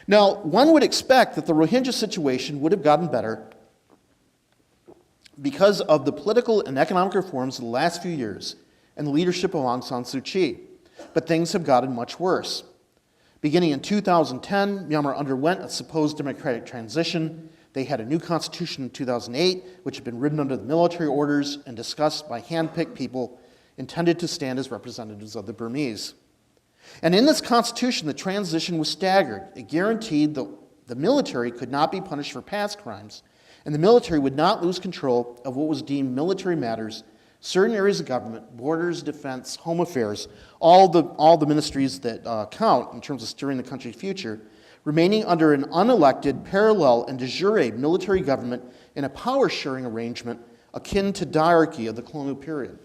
Now, one would expect that the Rohingya situation would have gotten better because of the political and economic reforms of the last few years and the leadership of Aung San Suu Kyi, but things have gotten much worse. Beginning in 2010, Myanmar underwent a supposed democratic transition. They had a new constitution in 2008, which had been written under the military orders and discussed by hand-picked people intended to stand as representatives of the Burmese. And in this constitution, the transition was staggered. It guaranteed the military could not be punished for past crimes, and the military would not lose control of what was deemed military matters, certain areas of government, borders, defense, home affairs, all the ministries that count in terms of steering the country's future, remaining under an unelected, parallel, and de jure military government in a power-sharing arrangement akin to diarchy of the colonial period.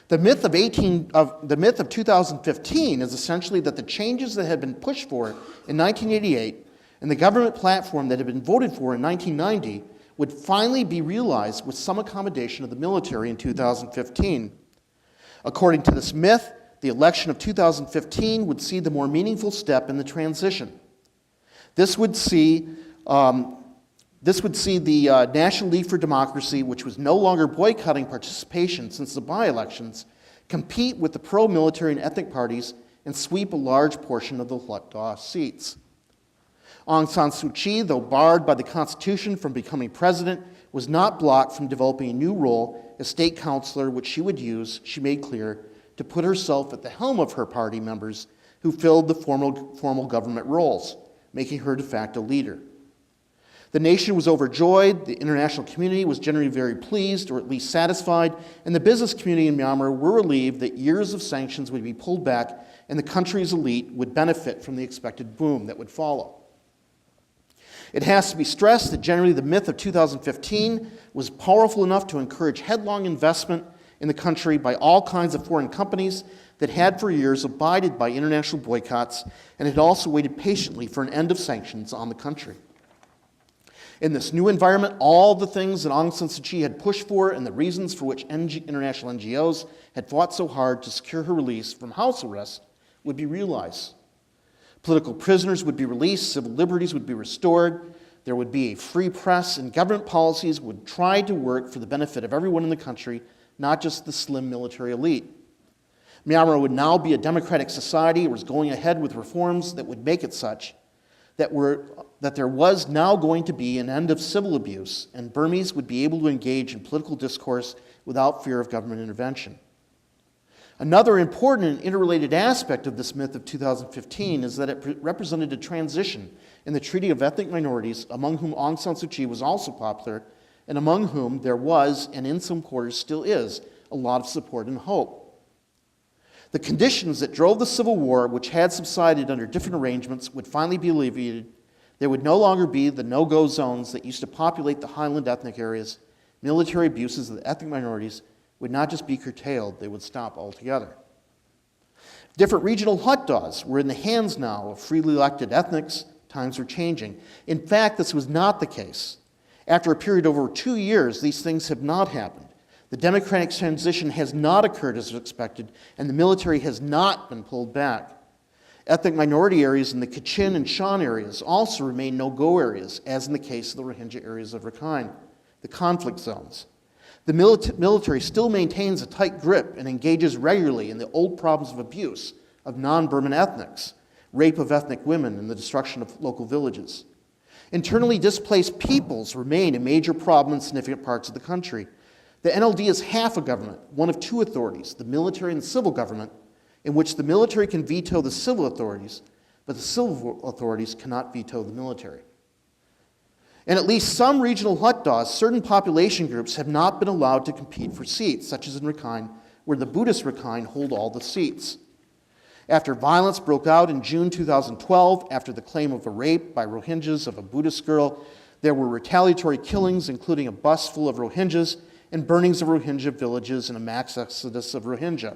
The myth of 2015 is essentially that the changes that had been pushed for in 1988 and the government platform that had been voted for in 1990 would finally be realized with some accommodation of the military in 2015. According to this myth, the election of 2015 would see the more meaningful step in the transition. This would see the National League for Democracy, which was no longer boycotting participation since the by-elections, compete with the pro-military and ethnic parties and sweep a large portion of the Hluttaw seats. Aung San Suu Kyi, though barred by the Constitution from becoming president, was not blocked from developing a new role as state councilor, which she would use, she made clear, to put herself at the helm of her party members who filled the formal government roles, making her de facto leader. The nation was overjoyed, the international community was generally very pleased, or at least satisfied, and the business community in Myanmar were relieved that years of sanctions would be pulled back and the country's elite would benefit from the expected boom that would follow. It has to be stressed that generally the myth of 2015 was powerful enough to encourage headlong investment in the country by all kinds of foreign companies that had for years abided by international boycotts and had also waited patiently for an end of sanctions on the country. In this new environment, all the things that Aung San Suu Kyi had pushed for and the reasons for which international NGOs had fought so hard to secure her release from house arrest would be realized. Political prisoners would be released, civil liberties would be restored, there would be a free press, and government policies would try to work for the benefit of everyone in the country, not just the slim military elite. Myanmar would now be a democratic society. It was going ahead with reforms that would make it such that there was now going to be an end of civil abuse, and Burmese would be able to engage in political discourse without fear of government intervention. Another important and interrelated aspect of this myth of 2015 is that it represented a transition in the treating of ethnic minorities, among whom Aung San Suu Kyi was also popular, and among whom there was, and in some quarters still is, a lot of support and hope. The conditions that drove the Civil War, which had subsided under different arrangements, would finally be alleviated. There would no longer be the no-go zones that used to populate the highland ethnic areas. Military abuses of the ethnic minorities would not just be curtailed, they would stop altogether. Different regional hutdas were in the hands now of freely elected ethnics. Times were changing. In fact, this was not the case. After a period of over 2 years, these things have not happened. The democratic transition has not occurred as expected, and the military has not been pulled back. Ethnic minority areas in the Kachin and Shan areas also remain no-go areas, as in the case of the Rohingya areas of Rakhine, the conflict zones. The military still maintains a tight grip and engages regularly in the old problems of abuse of non-Burman ethnics, rape of ethnic women, and the destruction of local villages. Internally displaced peoples remain a major problem in significant parts of the country. The NLD is half a government, one of two authorities, the military and the civil government, in which the military can veto the civil authorities, but the civil authorities cannot veto the military. In at least some regional hutdas, certain population groups have not been allowed to compete for seats, such as in Rakhine, where the Buddhist Rakhine hold all the seats. After violence broke out in June 2012, after the claim of a rape by Rohingyas of a Buddhist girl, there were retaliatory killings, including a bus full of Rohingyas, and burnings of Rohingya villages and a mass exodus of Rohingya.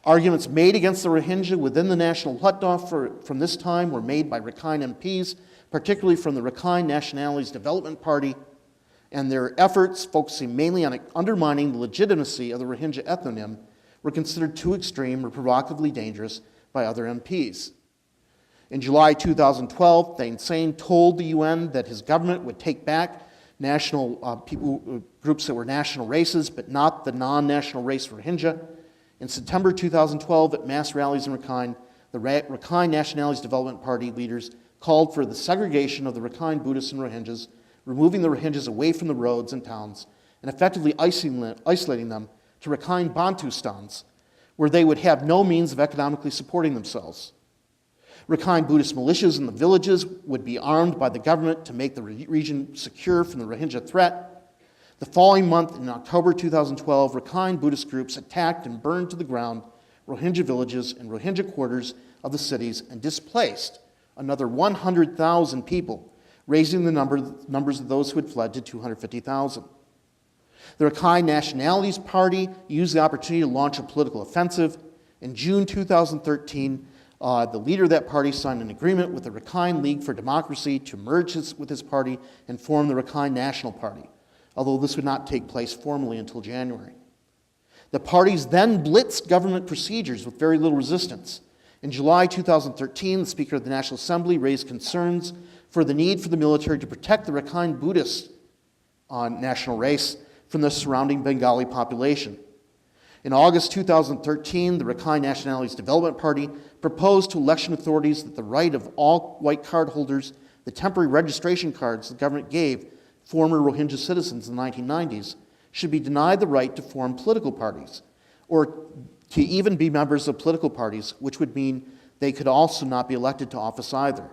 Arguments made against the Rohingya within the national hutda from this time were made by Rakhine MPs, particularly from the Rakhine Nationalities Development Party, and their efforts, focusing mainly on undermining the legitimacy of the Rohingya ethnonym, were considered too extreme or provocatively dangerous by other MPs. In July 2012, Thein Sein told the UN that his government would take back groups that were national races, but not the non-national race Rohingya. In September 2012, at mass rallies in Rakhine, the Rakhine Nationalities Development Party leaders called for the segregation of the Rakhine Buddhists and Rohingyas, removing the Rohingyas away from the roads and towns, and effectively isolating them to Rakhine Bantustans, where they would have no means of economically supporting themselves. Rakhine Buddhist militias in the villages would be armed by the government to make the region secure from the Rohingya threat. The following month, in October 2012, Rakhine Buddhist groups attacked and burned to the ground Rohingya villages and Rohingya quarters of the cities and displaced another 100,000 people, raising the numbers of those who had fled to 250,000. The Rakhine Nationalities Party used the opportunity to launch a political offensive. In June 2013, the leader of that party signed an agreement with the Rakhine League for Democracy to merge with his party and form the Rakhine National Party, although this would not take place formally until January. The parties then blitzed government procedures with very little resistance. In July 2013, the Speaker of the National Assembly raised concerns for the need for the military to protect the Rakhine Buddhist national race from the surrounding Bengali population. In August 2013, the Rakhine Nationalities Development Party proposed to election authorities that the right of all white card holders, the temporary registration cards the government gave former Rohingya citizens in the 1990s, should be denied the right to form political parties, or to even be members of political parties, which would mean they could also not be elected to office either.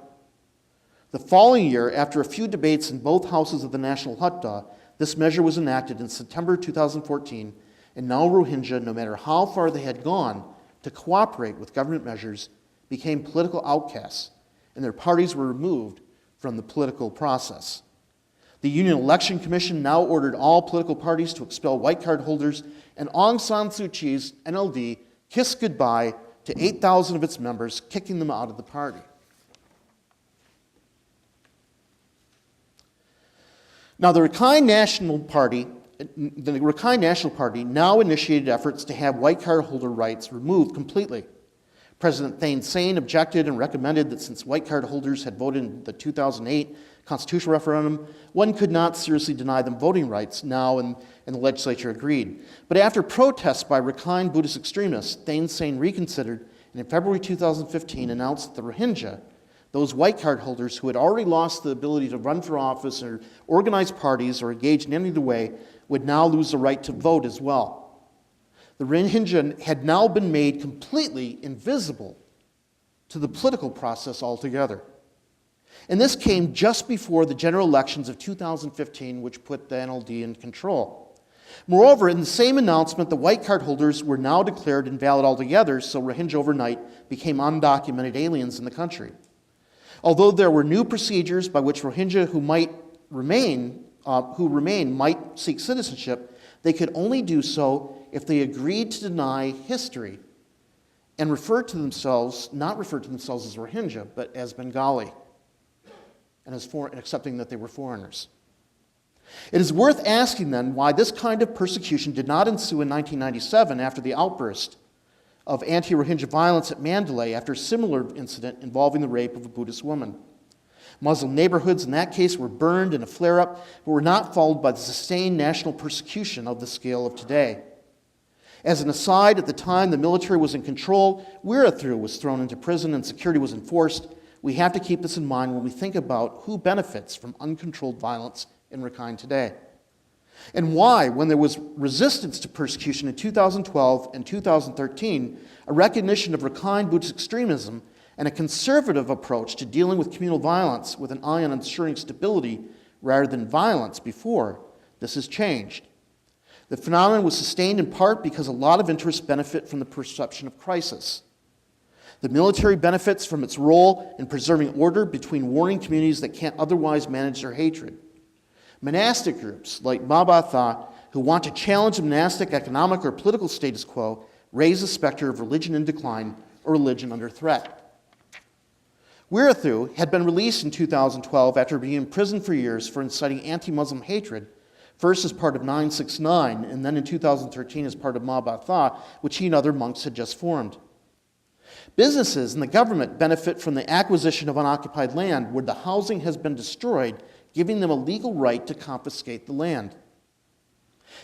The following year, after a few debates in both houses of the National Hutda, this measure was enacted in September 2014, and now Rohingya, no matter how far they had gone to cooperate with government measures, became political outcasts, and their parties were removed from the political process. The Union Election Commission now ordered all political parties to expel white card holders, and Aung San Suu Kyi's NLD kissed goodbye to 8,000 of its members, kicking them out of the party. Now, the Rakhine National Party now initiated efforts to have white card holder rights removed completely. President Thein Sein objected and recommended that since white card holders had voted in the 2008 constitutional referendum, one could not seriously deny them voting rights now, and the legislature agreed. But after protests by Rakhine Buddhist extremists, Thein Sein reconsidered, and in February 2015 announced that the Rohingya, those white card holders who had already lost the ability to run for office or organize parties or engage in any other way, would now lose the right to vote as well. The Rohingya had now been made completely invisible to the political process altogether. And this came just before the general elections of 2015, which put the NLD in control. Moreover, in the same announcement, the white card holders were now declared invalid altogether, so Rohingya overnight became undocumented aliens in the country. Although there were new procedures by which Rohingya who remain might seek citizenship, they could only do so if they agreed to deny history and not refer to themselves as Rohingya, but as Bengali, and accepting that they were foreigners. It is worth asking then why this kind of persecution did not ensue in 1997 after the outburst of anti-Rohingya violence at Mandalay after a similar incident involving the rape of a Buddhist woman. Muslim neighborhoods in that case were burned in a flare-up, but were not followed by the sustained national persecution of the scale of today. As an aside, at the time the military was in control, Wirathu was thrown into prison and security was enforced. We have to keep this in mind when we think about who benefits from uncontrolled violence in Rakhine today. And why, when there was resistance to persecution in 2012 and 2013, a recognition of Rakhine Buddhist extremism and a conservative approach to dealing with communal violence with an eye on ensuring stability rather than violence before, this has changed. The phenomenon was sustained in part because a lot of interests benefit from the perception of crisis. The military benefits from its role in preserving order between warring communities that can't otherwise manage their hatred. Monastic groups like Mabatha, who want to challenge the monastic economic or political status quo, raise the specter of religion in decline or religion under threat. Wirathu had been released in 2012 after being imprisoned for years for inciting anti-Muslim hatred, first as part of 969 and then in 2013 as part of Mabatha, which he and other monks had just formed. Businesses and the government benefit from the acquisition of unoccupied land where the housing has been destroyed, giving them a legal right to confiscate the land.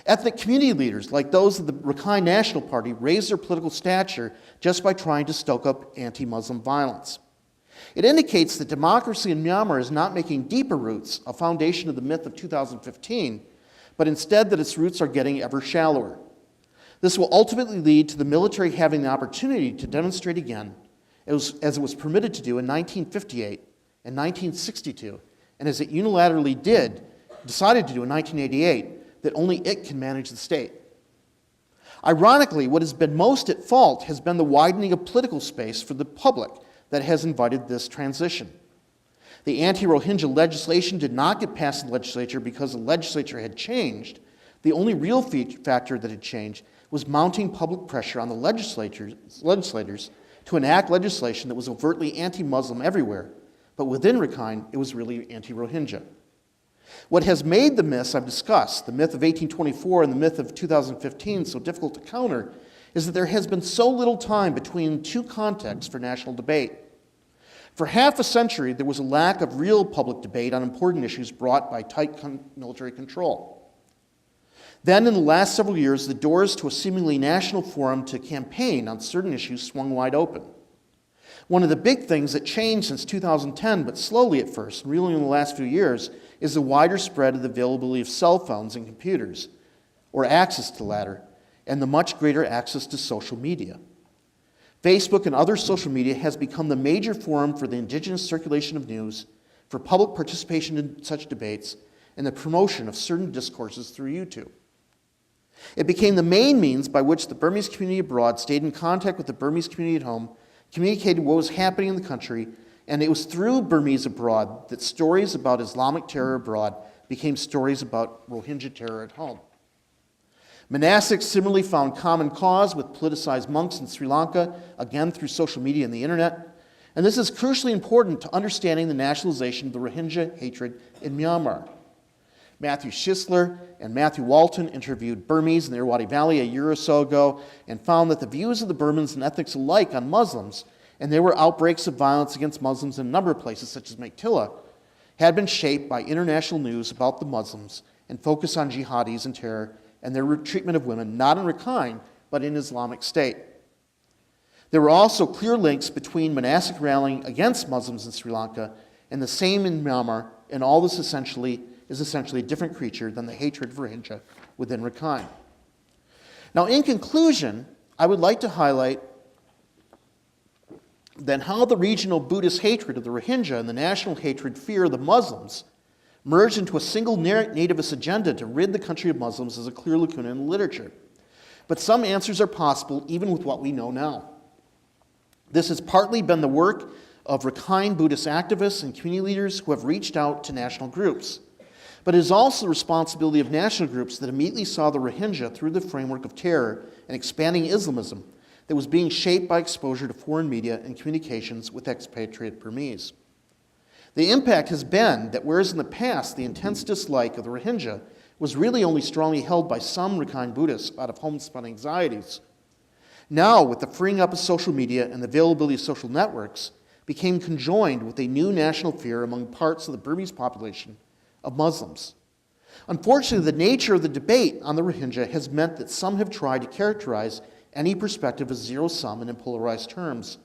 Ethnic community leaders, like those of the Rakhine National Party, raise their political stature just by trying to stoke up anti-Muslim violence. It indicates that democracy in Myanmar is not making deeper roots, a foundation of the myth of 2015, but instead that its roots are getting ever shallower. This will ultimately lead to the military having the opportunity to demonstrate again, as it was permitted to do in 1958 and 1962, and as it unilaterally decided to do in 1988, that only it can manage the state. Ironically, what has been most at fault has been the widening of political space for the public that has invited this transition. The anti-Rohingya legislation did not get passed in the legislature because the legislature had changed. The only real factor that had changed was mounting public pressure on the legislators to enact legislation that was overtly anti-Muslim everywhere, but within Rakhine, it was really anti-Rohingya. What has made the myths I've discussed, the myth of 1824 and the myth of 2015, so difficult to counter, is that there has been so little time between two contexts for national debate. For half a century, there was a lack of real public debate on important issues brought by tight military control. Then, in the last several years, the doors to a seemingly national forum to campaign on certain issues swung wide open. One of the big things that changed since 2010, but slowly at first, and really in the last few years, is the wider spread of the availability of cell phones and computers, or access to the latter, and the much greater access to social media. Facebook and other social media has become the major forum for the indigenous circulation of news, for public participation in such debates, and the promotion of certain discourses through YouTube. It became the main means by which the Burmese community abroad stayed in contact with the Burmese community at home, communicated what was happening in the country, and it was through Burmese abroad that stories about Islamic terror abroad became stories about Rohingya terror at home. Monastics similarly found common cause with politicized monks in Sri Lanka, again through social media and the internet, and this is crucially important to understanding the nationalization of the Rohingya hatred in Myanmar. Matthew Schisler and Matthew Walton interviewed Burmese in the Irrawaddy Valley a year or so ago and found that the views of the Burmans and ethnics alike on Muslims, and there were outbreaks of violence against Muslims in a number of places, such as Meiktila, had been shaped by international news about the Muslims and focus on jihadis and terror and their treatment of women, not in Rakhine, but in Islamic State. There were also clear links between monastic rallying against Muslims in Sri Lanka and the same in Myanmar, and all this is essentially a different creature than the hatred for Rohingya within Rakhine. Now, in conclusion, I would like to highlight then how the regional Buddhist hatred of the Rohingya and the national hatred fear of the Muslims merged into a single nativist agenda to rid the country of Muslims is a clear lacuna in the literature. But some answers are possible even with what we know now. This has partly been the work of Rakhine Buddhist activists and community leaders who have reached out to national groups. But it is also the responsibility of national groups that immediately saw the Rohingya through the framework of terror and expanding Islamism that was being shaped by exposure to foreign media and communications with expatriate Burmese. The impact has been that whereas in the past the intense dislike of the Rohingya was really only strongly held by some Rakhine Buddhists out of homespun anxieties, now with the freeing up of social media and the availability of social networks, became conjoined with a new national fear among parts of the Burmese population of Muslims. Unfortunately, the nature of the debate on the Rohingya has meant that some have tried to characterize any perspective as zero-sum and in polarized terms.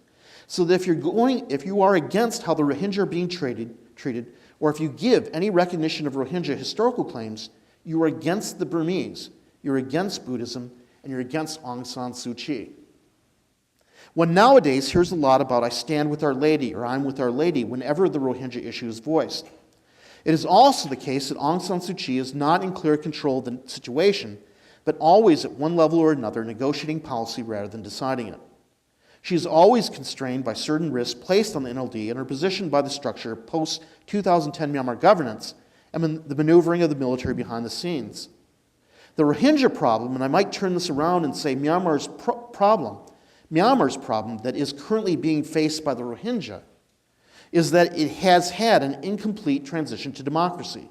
So that if you are against how the Rohingya are being treated, or if you give any recognition of Rohingya historical claims, you are against the Burmese, you're against Buddhism, and you're against Aung San Suu Kyi. One nowadays hears a lot about I stand with Our Lady or I'm with Our Lady whenever the Rohingya issue is voiced. It is also the case that Aung San Suu Kyi is not in clear control of the situation, but always at one level or another negotiating policy rather than deciding it. She is always constrained by certain risks placed on the NLD and her position by the structure of post-2010 Myanmar governance and the maneuvering of the military behind the scenes. The Rohingya problem, and I might turn this around and say Myanmar's problem that is currently being faced by the Rohingya is that it has had an incomplete transition to democracy,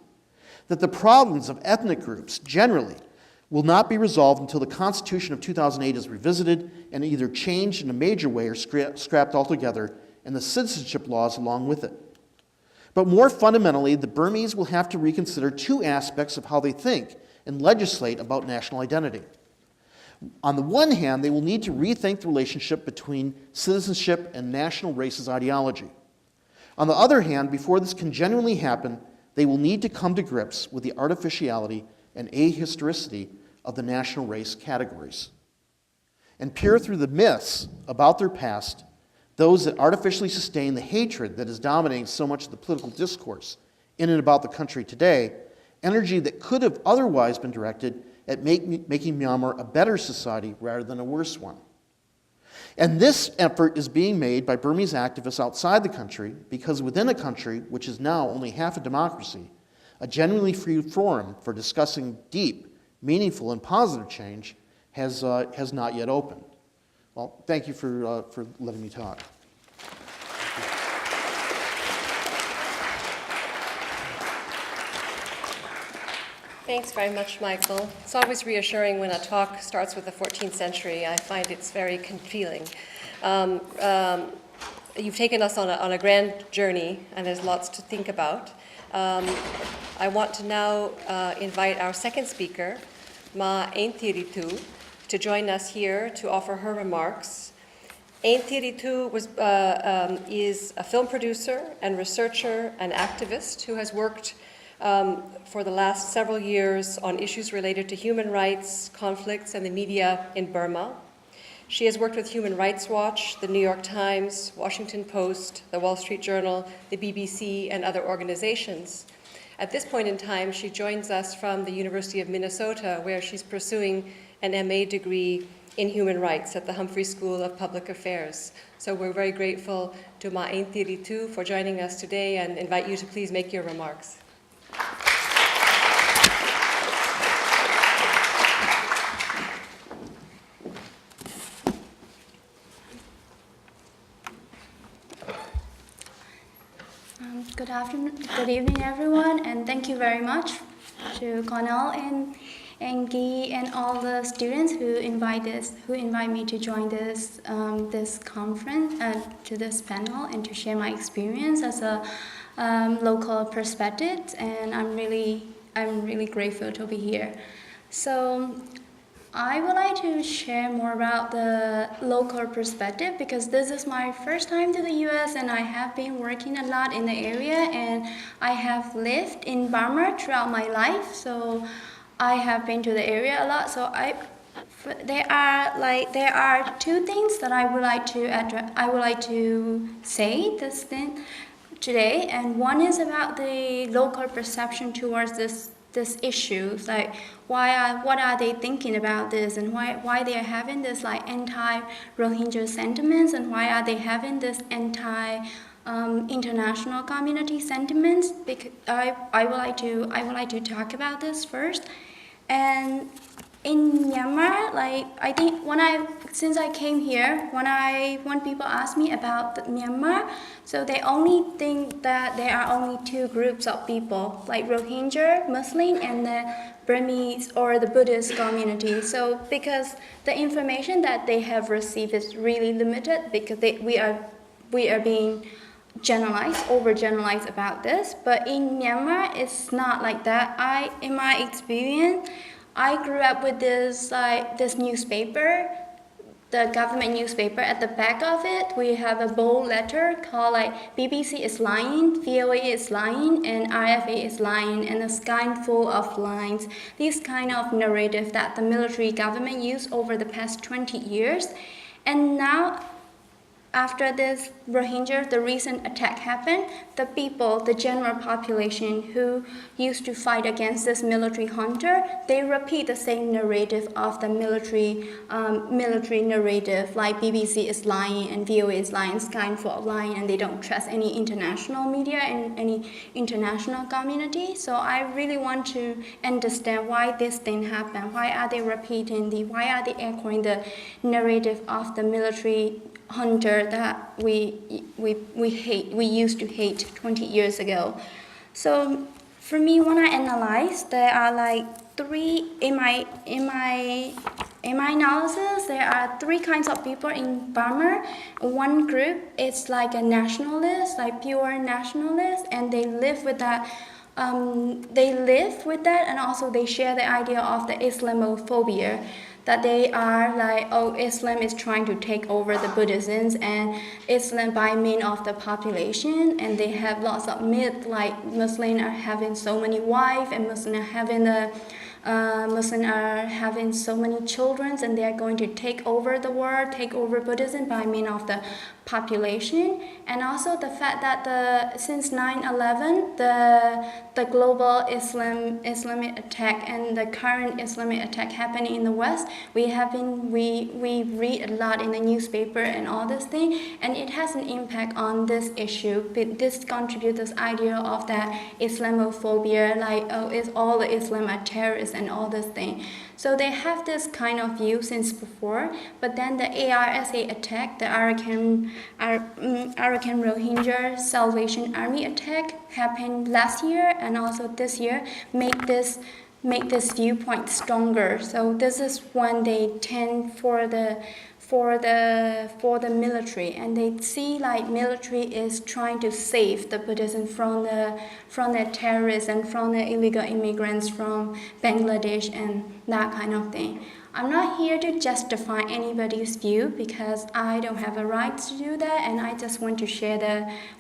that the problems of ethnic groups generally will not be resolved until the Constitution of 2008 is revisited and either changed in a major way or scrapped altogether, and the citizenship laws along with it. But more fundamentally, the Burmese will have to reconsider two aspects of how they think and legislate about national identity. On the one hand, they will need to rethink the relationship between citizenship and national races ideology. On the other hand, before this can genuinely happen, they will need to come to grips with the artificiality and ahistoricity of the national race categories and peer through the myths about their past, those that artificially sustain the hatred that is dominating so much of the political discourse in and about the country today, energy that could have otherwise been directed at making Myanmar a better society rather than a worse one. And this effort is being made by Burmese activists outside the country because within a country, which is now only half a democracy, a genuinely free forum for discussing deep, meaningful, and positive change has not yet opened. Well, thank you for letting me talk. Thanks very much, Michael. It's always reassuring when a talk starts with the 14th century. I find it's very feeling. You've taken us on a grand journey, and there's lots to think about. I want to now invite our second speaker, Ma THIRI, to join us here to offer her remarks. THIRI is a film producer and researcher and activist who has worked for the last several years on issues related to human rights, conflicts, and the media in Burma. She has worked with Human Rights Watch, the New York Times, Washington Post, the Wall Street Journal, the BBC, and other organizations. At this point in time, she joins us from the University of Minnesota, where she's pursuing an MA degree in human rights at the Humphrey School of Public Affairs. So we're very grateful to Ma THIRI for joining us today and invite you to please make your remarks. Good evening, everyone, and thank you very much to Cornell and Guy and all the students who invite me to join this this conference to this panel and to share my experience as a local perspective. And I'm really grateful to be here. So I would like to share more about the local perspective because this is my first time to the US and I have been working a lot in the area and I have lived in Burma throughout my life, so I have been to the area a lot. So there are two things that I would like to say. This thing today, and one is about the local perception towards this issue. Like, what are they thinking about this, and why they are having this like anti-Rohingya sentiments, and why are they having this international community sentiments? Because I would like to talk about this first. And in Myanmar, like I think since I came here, when people ask me about Myanmar, so they only think that there are only two groups of people, like Rohingya, Muslim, and the Burmese or the Buddhist community. So because the information that they have received is really limited, because we are being overgeneralized about this. But in Myanmar, it's not like that. In my experience, I grew up with this newspaper, the government newspaper. At the back of it, we have a bold letter called like BBC is lying, VOA is lying, and RFA is lying, and a sky full of lines. These kind of narrative that the military government used over the past 20 years. And now, after this Rohingya, the recent attack happened, the people, the general population who used to fight against this military junta, they repeat the same narrative of the military narrative, like BBC is lying and VOA is lying, Skyfall is lying, and they don't trust any international media and any international community. So I really want to understand why this thing happened. Why are they why are they echoing the narrative of the military hunter that we used to hate 20 years ago? So for me, when I analyze, there are like in my analysis, there are three kinds of people in Burma. One group is like a nationalist, like pure nationalist, and they live with that. And also they share the idea of the Islamophobia, that they are like, oh, Islam is trying to take over the Buddhisms and Islam by means of the population, and they have lots of myths like Muslims are having so many wives, and Muslims are having so many children, and they are going to take over the world, take over Buddhism by means of the population. And also the fact that since 9/11, the global Islamic attack and the current Islamic attack happening in the West, we read a lot in the newspaper and all this thing, and it has an impact on this issue. This contributes this idea of that Islamophobia, like, oh, it's all the Islam are terrorists and all this thing. So they have this kind of view since before, but then the ARSA attack, the Arakan Rohingya Salvation Army attack, happened last year, and also this year make this viewpoint stronger. So this is when they tend for the military, and they see like military is trying to save the Buddhism from the terrorists and from the illegal immigrants from Bangladesh and that kind of thing. I'm not here to justify anybody's view because I don't have a right to do that, and I just want to share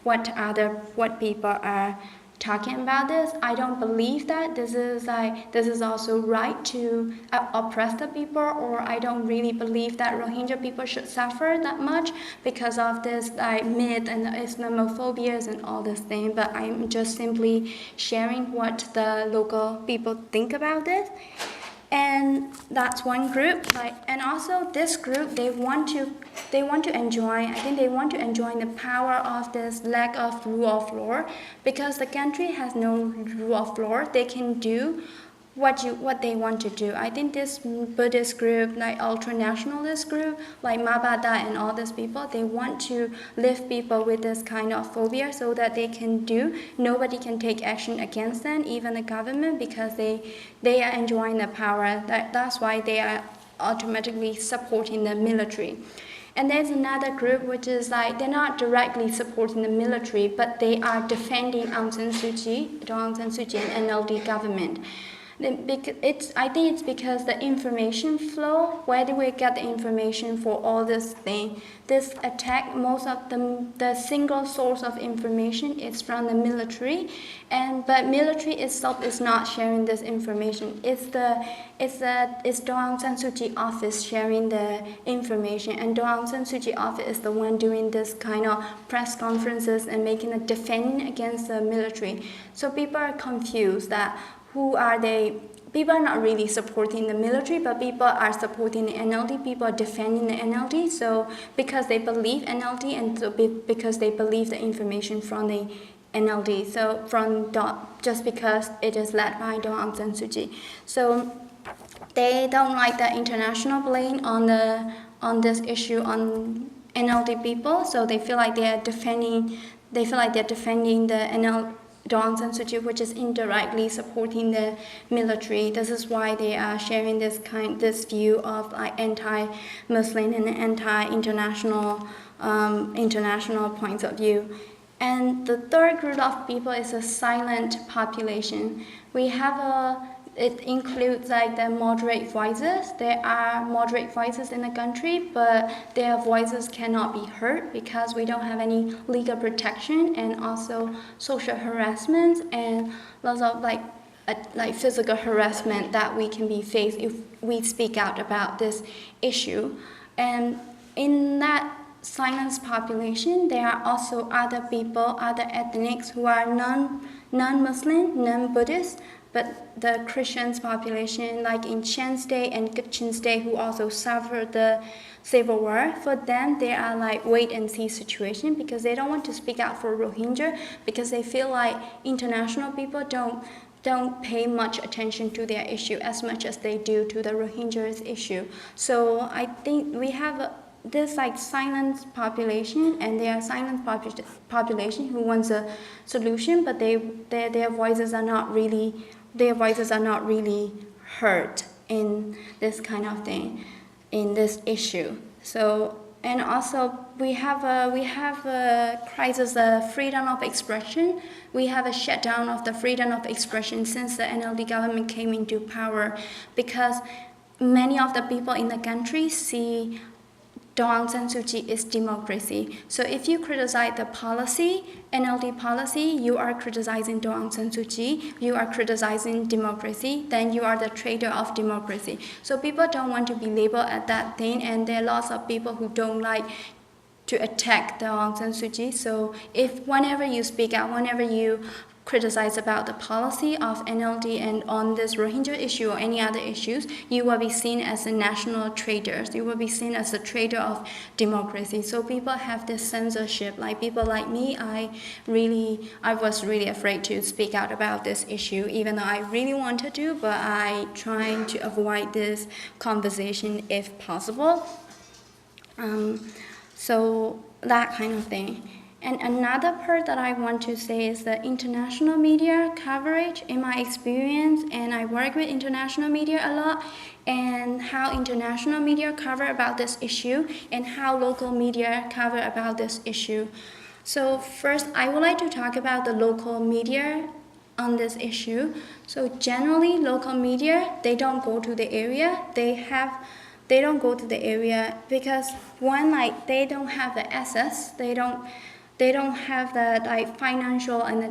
what people are talking about this. I don't believe that this is also right to oppress the people, or I don't really believe that Rohingya people should suffer that much because of this myth and the Islamophobias and all this thing. But I'm just simply sharing what the local people think about this. And that's one group. And also this group, they want to enjoy the power of this lack of rule of law, because the country has no rule of law. They can do what they want to do. I think this Buddhist group, like ultra-nationalist group, like Mabada and all these people, they want to lift people with this kind of phobia so that nobody can take action against them, even the government, because they are enjoying the power. That's why they are automatically supporting the military. And there's another group which is like, they're not directly supporting the military, but they are defending Aung San Suu Kyi and NLD government. I think it's because the information flow, where do we get the information for all this thing? This attack, most of the single source of information is from the military, but military itself is not sharing this information. It's Daw Aung San Suu Kyi office sharing the information, and Daw Aung San Suu Kyi office is the one doing this kind of press conferences and making a defending against the military. So people are confused that who are they? People are not really supporting the military, but people are supporting the NLD. People are defending the NLD. So because they believe NLD, and so because they believe the information from the NLD. So just because it is led by Daw Aung San Suu Kyi. So they don't like the international blame on this issue on NLD people. So they feel like they are defending. They feel like they're defending the NLD. Daw Aung San Suu Kyi, which is indirectly supporting the military. This is why they are sharing this view of like anti-Muslim and anti-international points of view. And the third group of people is a silent population. It includes like the moderate voices. There are moderate voices in the country, but their voices cannot be heard because we don't have any legal protection, and also social harassment and lots of like physical harassment that we can be faced if we speak out about this issue. And in that silence population, there are also other people, other ethnics who are non-Muslim, non-Buddhist, but the Christians population, like in Chen State and Kachin State, who also suffered the civil war, for them, they are like wait-and-see situation because they don't want to speak out for Rohingya because they feel like international people don't pay much attention to their issue as much as they do to the Rohingyas issue. So I think we have this like silent population, and there are silent population who wants a solution, but their voices are not really heard in this kind of thing, in this issue. So, and also we have a crisis of freedom of expression. We have a shutdown of the freedom of expression since the NLD government came into power, because many of the people in the country see Daw Aung San Suu Kyi is democracy. So if you criticize the policy, NLD policy, you are criticizing Daw Aung San Suu Kyi, you are criticizing democracy, then you are the traitor of democracy. So people don't want to be labeled at that thing, and there are lots of people who don't like to attack Daw Aung San Suu Kyi. So whenever you speak out, whenever you criticize about the policy of NLD and on this Rohingya issue or any other issues, you will be seen as a national traitor. You will be seen as a traitor of democracy. So people have this censorship. Like people like me, I was really afraid to speak out about this issue, even though I really wanted to, but I trying to avoid this conversation if possible. So that kind of thing. And another part that I want to say is the international media coverage. In my experience, and I work with international media a lot, and how international media cover about this issue and how local media cover about this issue. So first, I would like to talk about the local media on this issue. So generally, local media, they don't go to the area. They don't go to the area because one, like they don't have the access. They don't have the like financial and the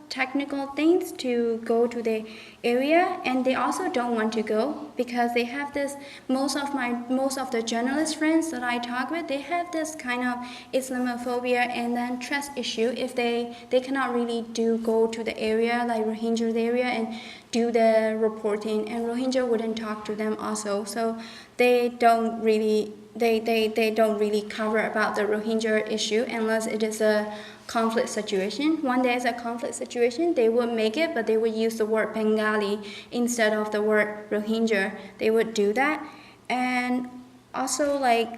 technical things to go to the area, and they also don't want to go because they have this. Most of the journalist friends that I talk with, they have this kind of Islamophobia and then trust issue. If they cannot really go to the area like Rohingya area and do the reporting, and Rohingya wouldn't talk to them also. So they don't really cover about the Rohingya issue unless it is a conflict situation. When there is a conflict situation, they would make it, but they would use the word Bengali instead of the word Rohingya. They would do that. And also, like,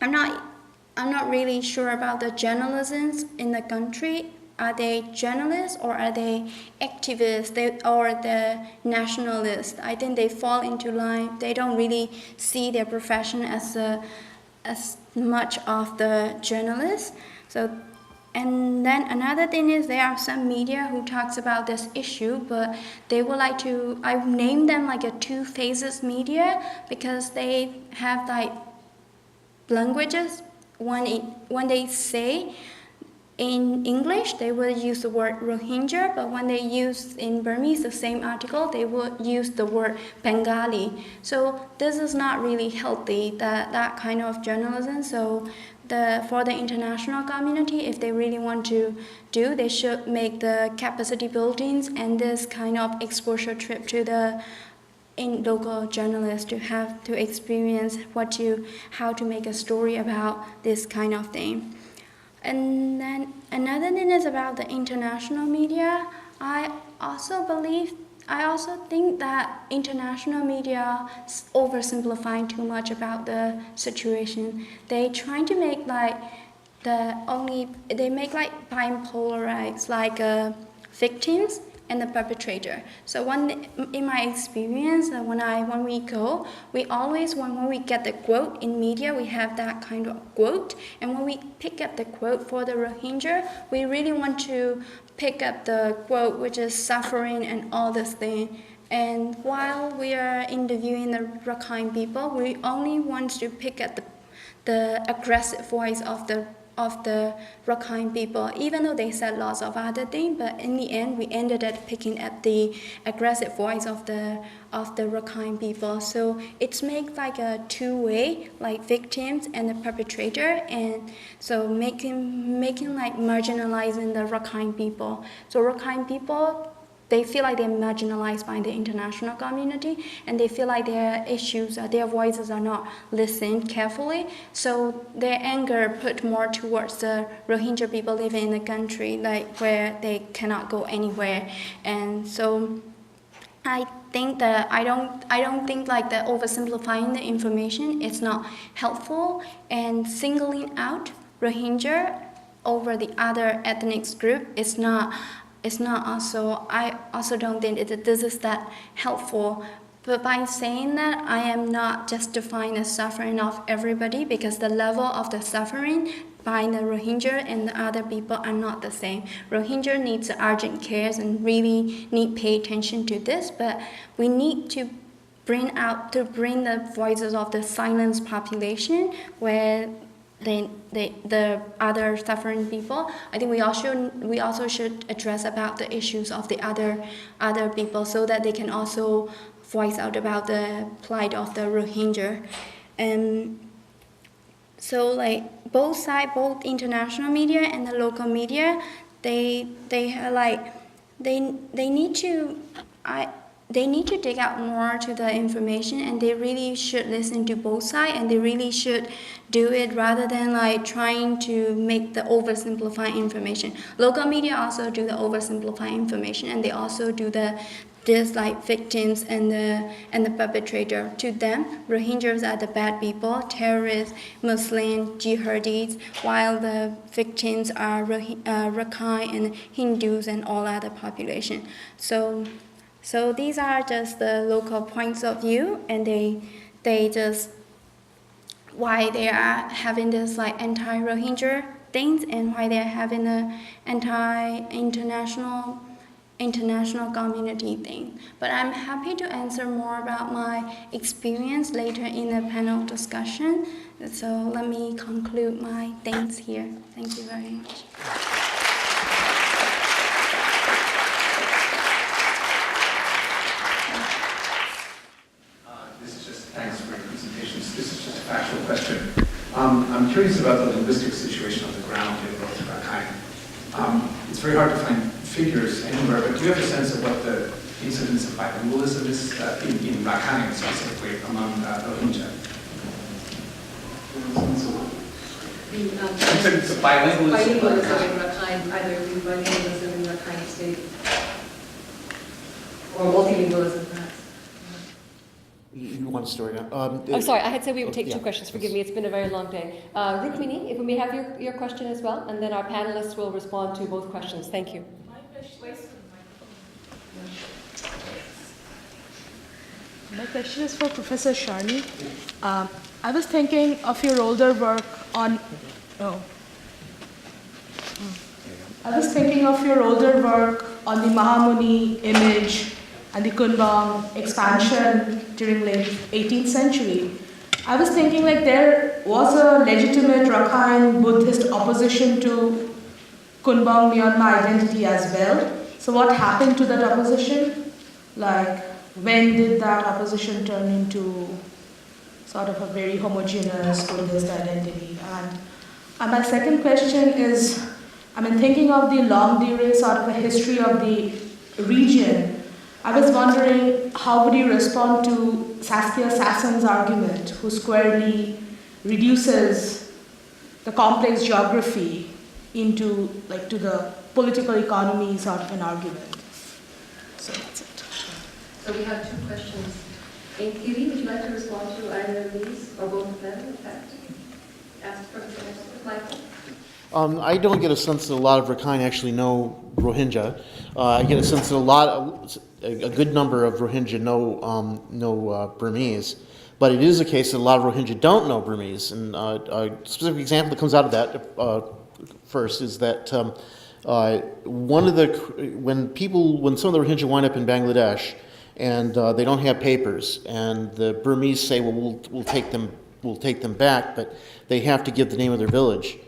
I'm not really sure about the journalists in the country. Are they journalists or are they activists or the nationalists? I think they fall into line. They don't really see their profession as much of the journalists. So And then another thing is there are some media who talks about this issue, but they would like to, I've named them like a two phases media because they have like languages. When they say in English, they will use the word Rohingya, but when they use in Burmese the same article, they will use the word Bengali. So this is not really healthy, that kind of journalism. So for the international community, if they really want to do, they should make the capacity buildings and this kind of exposure trip to the local journalists to have to experience how to make a story about this kind of thing. And then another thing is about the international media. I also think that international media is oversimplifying too much about the situation. They trying to make bipolarize victims and the perpetrator. So in my experience, when we go, we always when we get the quote in media, we have that kind of quote, and when we pick up the quote for the Rohingya, we really want to pick up the quote which is suffering and all this thing. And while we are interviewing the Rakhine people, we only want to pick up the aggressive voice of the Rakhine people, even though they said lots of other things, but in the end we ended up picking up the aggressive voice of the Rakhine people. So it's make like a two-way, like victims and the perpetrator, and so making like marginalizing the Rakhine people. So Rakhine people, they feel like they're marginalized by the international community, and they feel like their issues, their voices are not listened carefully. So their anger put more towards the Rohingya people living in the country, like where they cannot go anywhere. And so I think that I don't think like the oversimplifying the information is not helpful, and singling out Rohingya over the other ethnic group is not also, I also don't think this is that helpful. But by saying that, I am not justifying the suffering of everybody, because the level of the suffering by the Rohingya and the other people are not the same. Rohingya needs urgent cares and really need to pay attention to this, but we need to bring the voices of the silenced population, where the other suffering people. I think we also should address about the issues of the other people, so that they can also voice out about the plight of the Rohingya. And so like both sides, both international media and the local media, they need to dig out more to the information, and they really should listen to both sides, and they really should do it rather than like trying to make the oversimplify information. Local media also do the oversimplify information, and they also do this like victims and the perpetrator. To them, Rohingyas are the bad people, terrorists, Muslims, jihadis, while the victims are Rakhine and Hindus and all other population. So these are just the local points of view, and they just why they are having this like anti-Rohingya things, and why they are having the anti-international community thing. But I'm happy to answer more about my experience later in the panel discussion. So let me conclude my things here. Thank you very much. Thanks for your presentations. This is just a factual question. I'm curious about the linguistic situation on the ground in North Rakhine. It's very hard to find figures anywhere, but do you have a sense of what the incidence of bilingualism is in Rakhine specifically among Rohingya? It's a bilingualism in Rakhine, either bilingualism in Rakhine State or multilingualism perhaps. You want a story now? I'm sorry, I had said we would take two questions. Forgive me, it's been a very long day. Rukmini, if we may have your question as well, and then our panelists will respond to both questions. Thank you. My question is for Professor Charney. I was thinking of your older work on... I was thinking of your older work on the Mahamuni image and the Kunbang expansion during late 18th century. I was thinking like there was a legitimate Rakhine Buddhist opposition to Kunbang Myanmar identity as well. So what happened to that opposition? Like when did that opposition turn into sort of a very homogeneous Buddhist identity? And my second question is, thinking of the longue durée sort of a history of the region, I was wondering how would you respond to Saskia Sassen's argument, who squarely reduces the complex geography into to the political economy sort of an argument. So that's it. So we have two questions. THIRI, would you like to respond to either of these, or both of them, in fact? Ask Professor Michael. I don't get a sense that a lot of Rakhine actually know Rohingya. I get a sense that a good number of Rohingya know Burmese, but it is a case that a lot of Rohingya don't know Burmese. And a specific example that comes out of that first is that when some of the Rohingya wind up in Bangladesh and they don't have papers, and the Burmese say, well, we'll take them back, but they have to give the name of their village.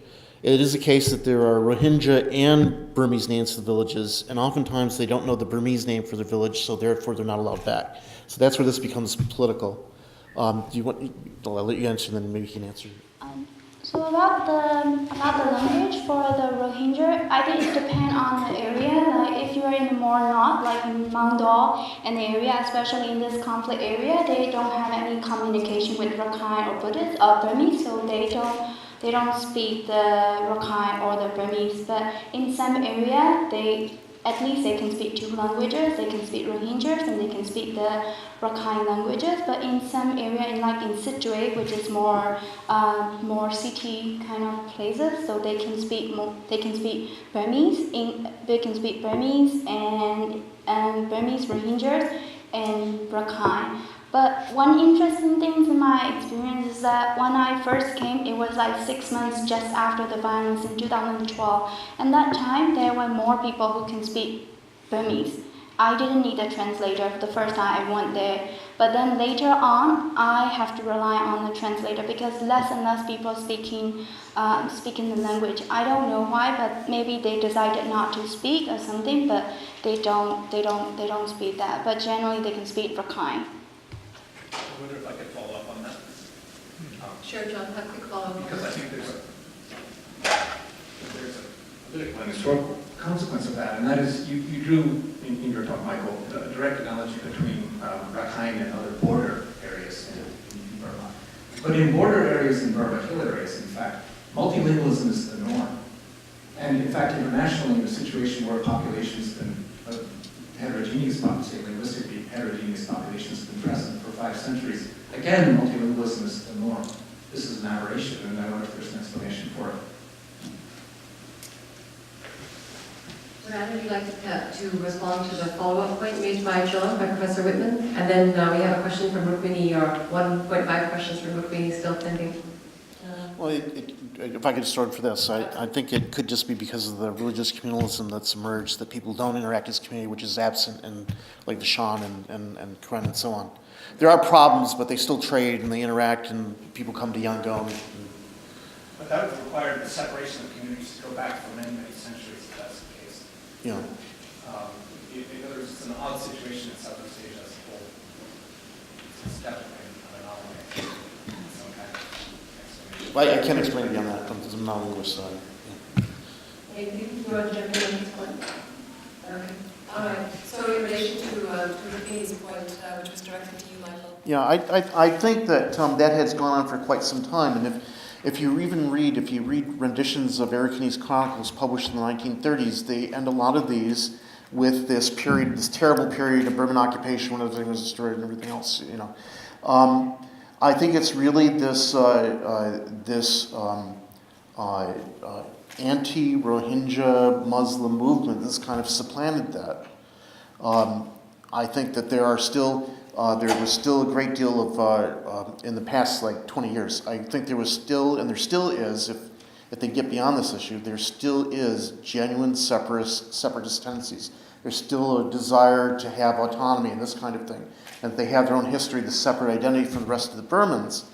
It is a case that there are Rohingya and Burmese names for the villages, and oftentimes they don't know the Burmese name for their village, so therefore they're not allowed back. So that's where this becomes political. I'll let you answer, and then maybe you can answer. So about the language for the Rohingya, I think it depends on the area. Like if you are in the more north, like in Mandal and the area, especially in this conflict area, they don't have any communication with Rakhine or Buddhist or Burmese, so they don't speak the Rakhine or the Burmese. But in some area, at least they can speak two languages. They can speak Rohingyas and they can speak the Rakhine languages. But in some area, in Situate, which is more city kind of places, so they can speak Burmese. They can speak Burmese and Burmese Rohingyas and Rakhine. But one interesting thing in my experience is that when I first came, it was like 6 months just after the violence in 2012. And that time, there were more people who can speak Burmese. I didn't need a translator the first time I went there. But then later on, I have to rely on the translator because less and less people speaking the language. I don't know why, but maybe they decided not to speak or something. But they don't speak that. But generally, they can speak Rakhine. I wonder if I could follow up on that. Sure, John, have a quick follow-up. Because I think there's a political and historical consequence of that, and that is you drew in your talk, Michael, a direct analogy between Rakhine and other border areas in Burma. But in border areas in Burma, hill areas, in fact, multilingualism is the norm. And in fact, internationally, in a situation where populations and heterogeneous populations, linguistically heterogeneous populations have been present for 5 centuries, again, multilingualism is the norm. This is an aberration, and I wonder if there's an explanation for it. Miranda, would you like to respond to the follow-up point made by John, by Professor Whitman? And then we have a question from Rukmini, or 1.5 questions from Rukmini still pending. Well, if I could start for this, I think it could just be because of the religious communalism that's emerged, that people don't interact as a community, which is absent in like the Shan and Karen and so on. There are problems, but they still trade and they interact, and people come to Yangon. But that would require the separation of communities to go back for many, many centuries, if that's the case. Yeah. In other words, it's an odd situation in Southeast Asia as a whole. It's definitely an anomaly. Some kind of explanation. Well, I can't explain it beyond that. I'm not a linguist. Anything you want to jump in on this point? Okay. All right. So in relation to Rukmini's point, which was directed to you, Michael. Yeah, I think that that has gone on for quite some time, and if you read renditions of Eradication's chronicles published in the 1930s, they end a lot of these with this terrible period of Burman occupation when everything was destroyed and everything else. I think it's really this anti-Rohingya Muslim movement that's kind of supplanted that. I think that there was still a great deal of in the past 20 years. I think there was still, and there still is, if they get beyond this issue, there still is genuine separatist tendencies. There's still a desire to have autonomy and this kind of thing. And they have their own history, the separate identity from the rest of the Burmans.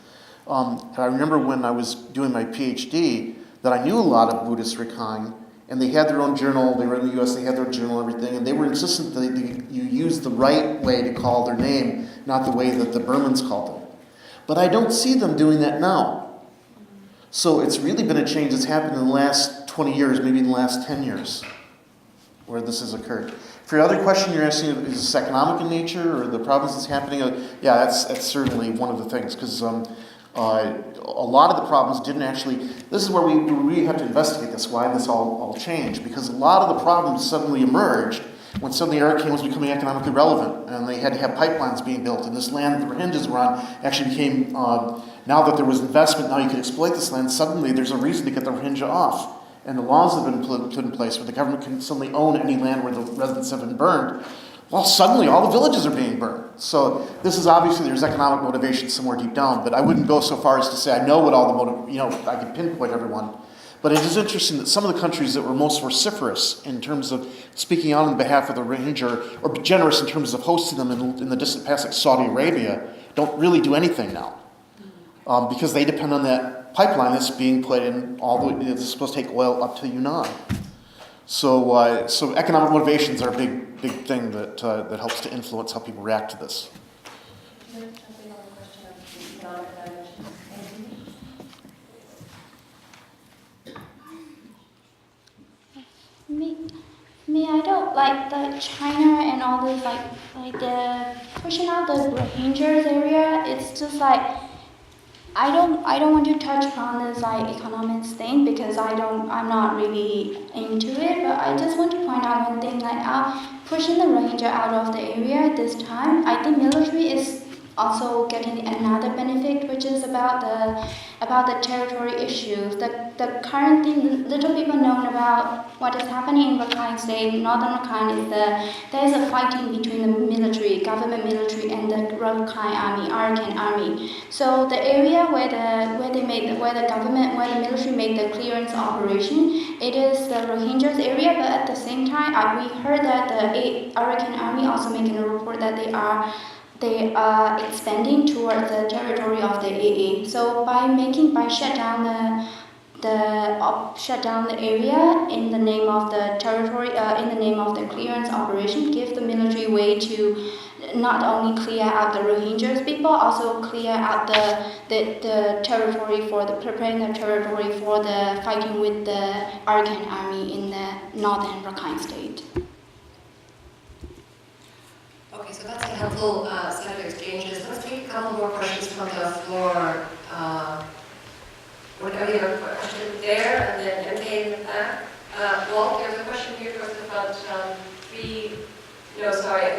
And I remember when I was doing my PhD that I knew a lot of Buddhist Rakhine, and they had their own journal. They were in the US, they had their journal and everything, and they were insistent that you use the right way to call their name, not the way that the Burmans called them. But I don't see them doing that now. So it's really been a change that's happened in the last 20 years, maybe in the last 10 years, where this has occurred. For your other question, you're asking, is this economic in nature, or the problems that's happening? Yeah, that's certainly one of the things, because a lot of the problems didn't actually, this is where we really have to investigate this, why this all changed, because a lot of the problems suddenly emerged when suddenly Eradication was becoming economically relevant, and they had to have pipelines being built, and this land that the Rohingyas were on actually became, now that there was investment, now you could exploit this land, suddenly there's a reason to get the Rohingya off. And the laws have been put in place where the government can suddenly own any land where the residents have been burned. Well, suddenly all the villages are being burned. So this is obviously, there's economic motivation somewhere deep down, but I wouldn't go so far as to say I know what all the I can pinpoint everyone. But it is interesting that some of the countries that were most vociferous in terms of speaking out on behalf of the Rohingya, or generous in terms of hosting them in the distant past, like Saudi Arabia, don't really do anything now. Because they depend on that pipeline that's being put in it's supposed to take oil up to Yunnan. So economic motivations are a big thing that helps to influence how people react to this. Me, I don't like the China and all this like the pushing out the Rohingyas area. It's just like I don't want to touch upon this like economics thing because I'm not really into it. But I just want to point out one thing, like pushing the Rohingya out of the area at this time. I think military is also getting another benefit, which is about the territory issues. The current thing, little people know about what is happening in Rakhine State, northern Rakhine, is there is a fighting between the military, government military, and the Rakhine army, Arakan army. So the area where the military made the clearance operation, it is the Rohingyas area. But at the same time, we heard that the Arakan army also making a report that they are expanding towards the territory of the AA. So by shut down the area in the name of the territory, in the name of the clearance operation, give the military way to not only clear out the Rohingyas people, also clear out the territory preparing the territory for the fighting with the Arakan army in the northern Rakhine State. Okay, so that's a helpful set of exchanges. Let's take a couple more questions from the floor. Would we have a question there, and then MK in the back? Walt, there's a question here towards the front.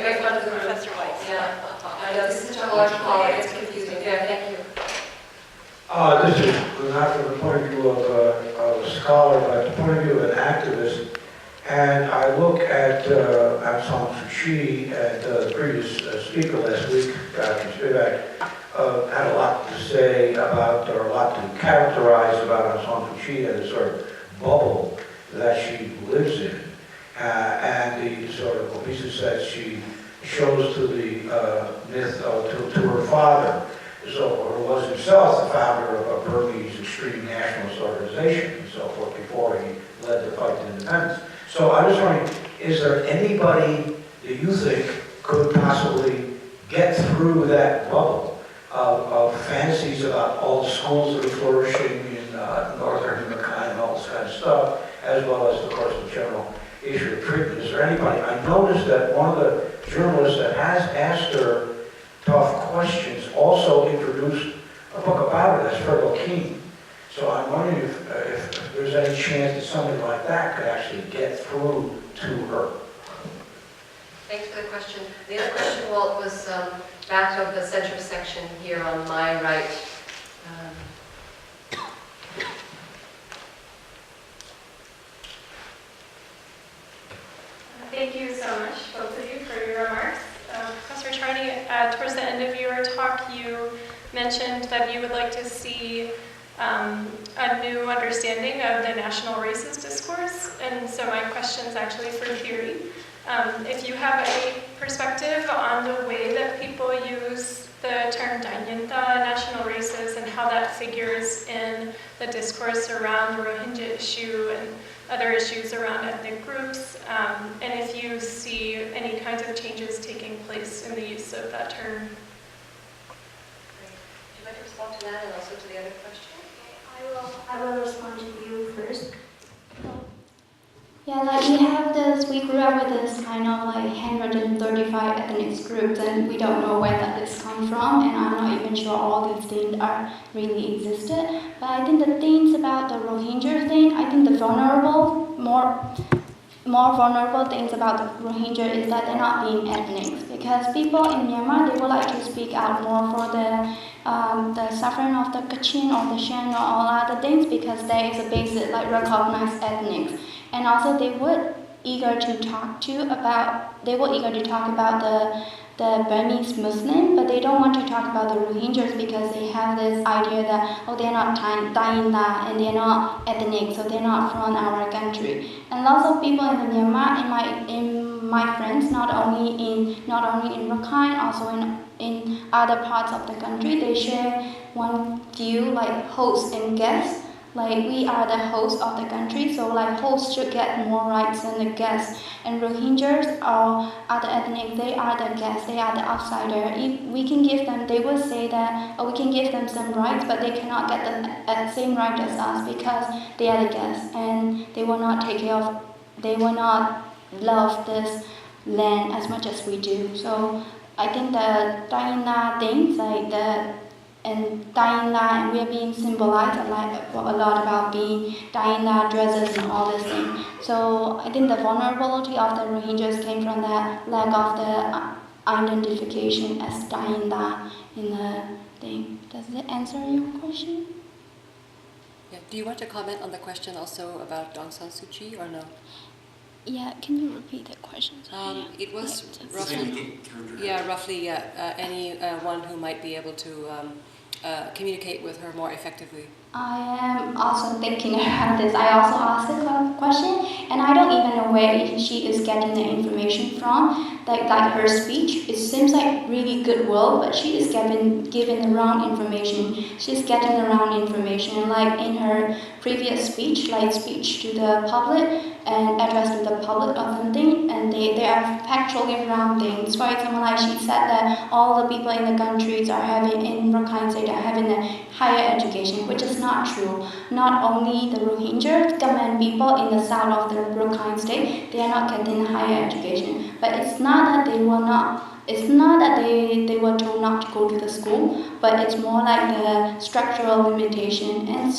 Very front of the room. Professor White. Yeah, I know this is such a large hall, it's confusing. Yeah, thank you. This is not from the point of view of a scholar, but the point of view of an activist. And I look at Aung San Suu Kyi and the previous speaker last week, Rakhine State, had a lot to say about, or a lot to characterize about Aung San Suu Kyi as a sort of bubble that she lives in. And the sort of obeisance that she shows to the myth, to her father, who was himself the founder of a Burmese extreme nationalist organization and so forth before he led the fight to independence. So I'm just wondering, is there anybody that you think could possibly get through that bubble of fantasies about all the schools that are flourishing in northern Rakhine and all this kind of stuff, as well as, of course, the general issue of treatment? Is there anybody? I noticed that one of the journalists that has asked her tough questions also introduced a book about her, that's Phayre King. So I'm wondering if there's any chance that somebody like that could actually get through to her. Thanks for the question. The other question, Walt, was back of the center section here on my right. Thank you so much, both of you, for your remarks. Professor Charney, towards the end of your talk, you mentioned that you would like to see a new understanding of the national racist discourse. And so my question is actually for THIRI. If you have any perspective on the way that people use the term Danyinta, national races, and how that figures in the discourse around the Rohingya issue and other issues around ethnic groups, and if you see any kinds of changes taking place in the use of that term. Great. Would you like to respond to that and also to the other question? I will respond to you first. Yeah, like we grew up with this kind of like 135 ethnic groups, and we don't know where that this comes from, and I'm not even sure all these things are really existed. But I think the things about the Rohingya thing, I think the more vulnerable things about the Rohingya is that they're not being ethnic, because people in Myanmar, they would like to speak out more for the suffering of the Kachin or the Shan or all other things, because there is a basic like recognized ethnic. And also they were eager to talk about the Burmese Muslim, but they don't want to talk about the Rohingyas because they have this idea that, oh, they're not Dainda and they're not ethnic, so they're not from our country. And lots of people in the Myanmar, in my friends, not only in Rakhine, also in other parts of the country, they share one view like host and guest. Like we are the host of the country, so like hosts should get more rights than the guests. And Rohingyas or other ethnic, they are the guests, they are the outsider. If we can give them, they will say that we can give them some rights, but they cannot get the same right as us because they are the guests, and they will not take care of, they will not love this land as much as we do. So I think the Daina things like and Daina, and we are being symbolized a lot about being Daina dresses and all this thing. So I think the vulnerability of the Rohingyas came from the lack of the identification as Daina in the thing. Does it answer your question? Yeah. Do you want to comment on the question also about Aung San Suu Kyi or no? Yeah, can you repeat the question? It was roughly anyone who might be able to communicate with her more effectively. I am also thinking about this. I also asked the question, and I don't even know where she is getting the information from. Like her speech, it seems like really goodwill, but she is given the wrong information. She's getting the wrong information. Like in her previous speech, like speech to the public and address to the public or something, and they are factually wrong things. For example, like she said that all the people in the countries are having, in Rakhine State, are having a higher education, which is not true. Not only the Rohingya common people in the south of the Rakhine State, they are not getting higher education. But it's not that they will not. It's not that they were told not to go to the school, but it's more like the structural limitation. And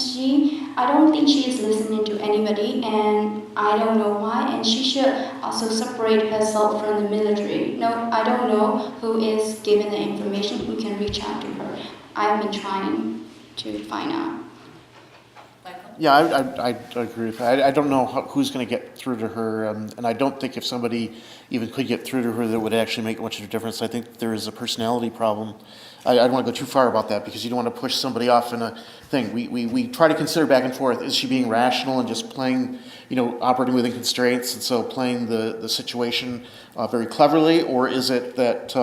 I don't think she is listening to anybody, and I don't know why. And she should also separate herself from the military. No, I don't know who is giving the information, who can reach out to her. I've been trying to find out. Yeah, I agree with that. I don't know who's going to get through to her, and I don't think if somebody even could get through to her that would actually make much of a difference. I think there is a personality problem. I don't want to go too far about that because you don't want to push somebody off in a thing. We try to consider back and forth, is she being rational and just playing, operating within constraints, and so playing the situation very cleverly, or is it that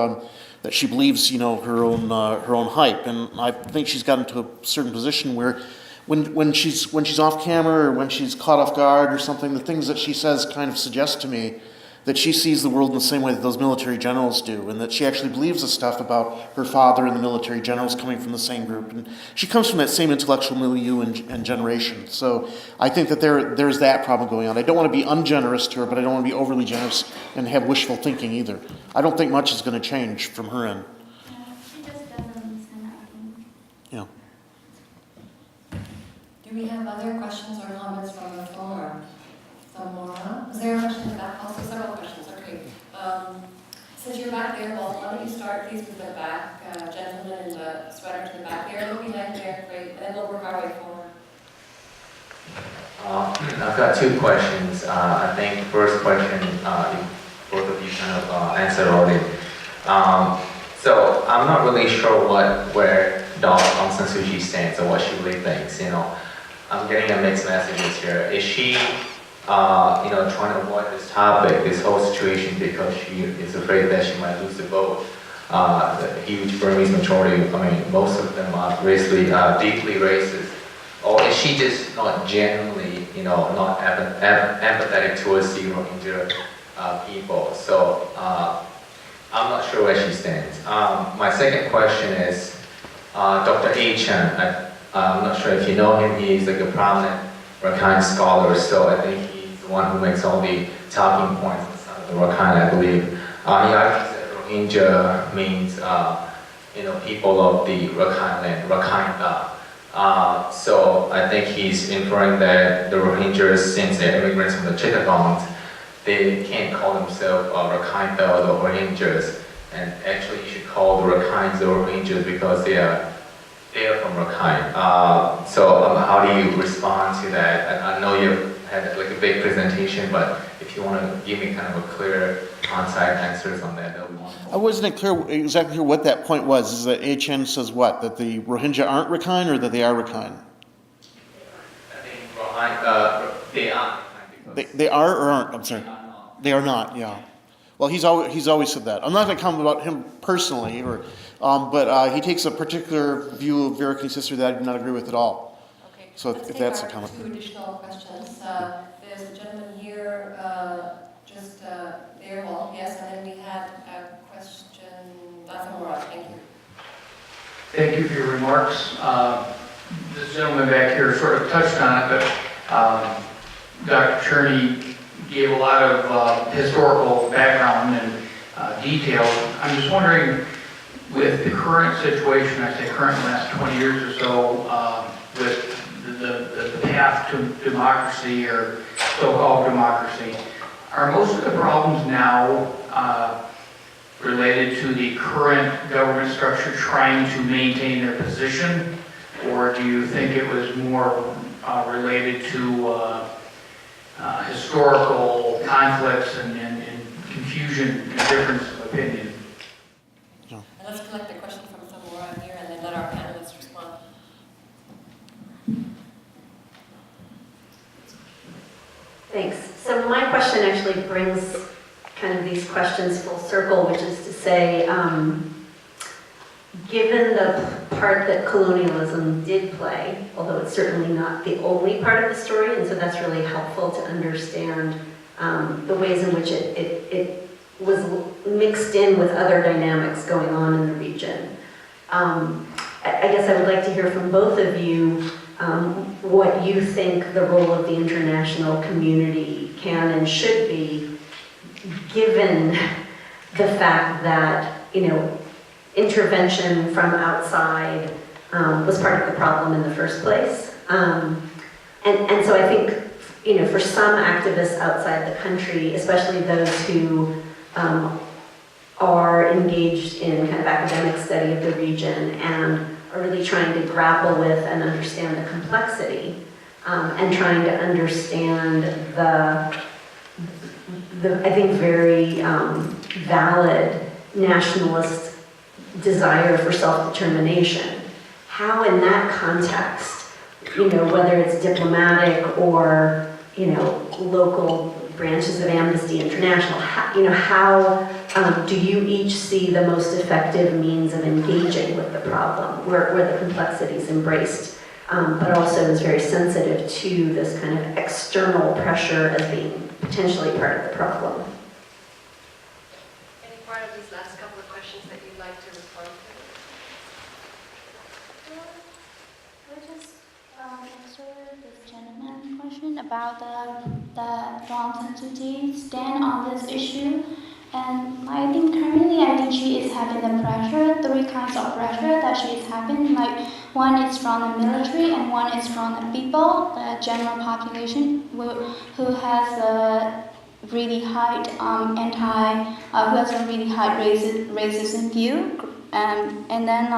that she believes, her own hype? And I think she's gotten to a certain position where when she's off camera or when she's caught off guard or something, the things that she says kind of suggest to me that she sees the world in the same way that those military generals do, and that she actually believes the stuff about her father and the military generals coming from the same group. And she comes from that same intellectual milieu and generation. So I think that there's that problem going on. I don't want to be ungenerous to her, but I don't want to be overly generous and have wishful thinking either. I don't think much is going to change from her end. She just doesn't listen, I think. Yeah. Do we have other questions or comments from the floor? Some more? Is there a question in the back? Also, several questions. Okay. Since you're back there, well, why don't you start, please, with the back gentleman in the sweater to the back there. Look behind there, great. And then we'll work our way forward. I've got two questions. I think first question, both of you kind of answered already. So I'm not really sure where Aung San Suu Kyi's stance and what she really thinks. I'm getting a mixed messages here. Is she, trying to avoid this topic, this whole situation, because she is afraid that she might lose the vote? The huge Burmese majority, most of them are racially, deeply racist. Or is she just not genuinely, not empathetic towards the Rohingya people? So I'm not sure where she stands. My second question is, Dr. A. Chen, I'm not sure if you know him, he's like a prominent Rakhine scholar, so I think he's the one who makes all the talking points inside the Rakhine, I believe. He argues that Rohingya means, people of the Rakhine land, Rakhine. So I think he's inferring that the Rohingyas, since they're immigrants from the Chittagons, they can't call themselves Rakhine or Rohingyas, and actually you should call the Rakhines the Rohingyas because they are from Rakhine. So how do you respond to that? I know you had like a big presentation, but if you want to give me kind of a clear on-site answers on that, that would be wonderful. I wasn't exactly clear what that point was. Is that HN says what? That the Rohingya aren't Rakhine or that they are Rakhine? I think Rakhine, they are Rakhine. They are or aren't? I'm sorry. They are not, yeah. Well, he's always said that. I'm not going to comment about him personally, but he takes a particular view of Rakhine history that I do not agree with at all. Okay. So if that's a comment. Two additional questions. There's a gentleman here, just there. Well, yes, and then we had a question. Thank you. Thank you for your remarks. This gentleman back here sort of touched on it, but Dr. Charney gave a lot of historical background and detail. I'm just wondering, with the current situation, I say current last 20 years or so, with the path to democracy or so-called democracy, are most of the problems now related to the current government structure trying to maintain their position, or do you think it was more related to historical conflicts and confusion and difference of opinion? And let's collect the question from somewhere around here and then let our panelists respond. Thanks. So my question actually brings kind of these questions full circle, which is to say, given the part that colonialism did play, although it's certainly not the only part of the story, and so that's really helpful to understand the ways in which it was mixed in with other dynamics going on in the region. I guess I would like to hear from both of you what you think the role of the international community can and should be, given the fact that, intervention from outside was part of the problem in the first place. And so I think, for some activists outside the country, especially those who are engaged in kind of academic study of the region and are really trying to grapple with and understand the complexity and trying to understand the I think, very valid nationalist desire for self-determination. How in that context, whether it's diplomatic or, local branches of Amnesty International, how do you each see the most effective means of engaging with the problem, where the complexity is embraced, but also is very sensitive to this kind of external pressure as being potentially part of the problem? Any part of these last couple of questions that you'd like to respond to? I just answer this gentleman's question about the Aung San Suu Kyi stand on this issue. And I think currently, she is having the pressure, 3 kinds of pressure that she is having. Like, one is from the military, and one is from the people, the general population, who has a really high who has a really high racism view. And then,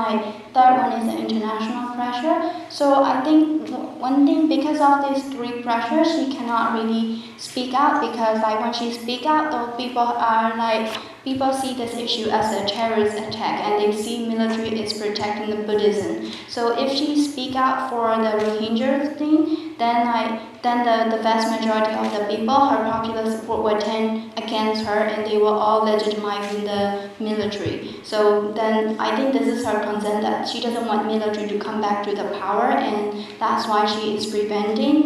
third one is the international pressure. So I think one thing, because of this three pressure, she cannot really speak out, because like when she speak out, the people see this issue as a terrorist attack, and they see military is protecting the Buddhism. So if she speak out for the Rohingya thing, then the vast majority of the people, her popular support will turn against her, and they will all legitimize the military. So then I think this is her concern, that she doesn't want military to come back to the power, and that's why she is preventing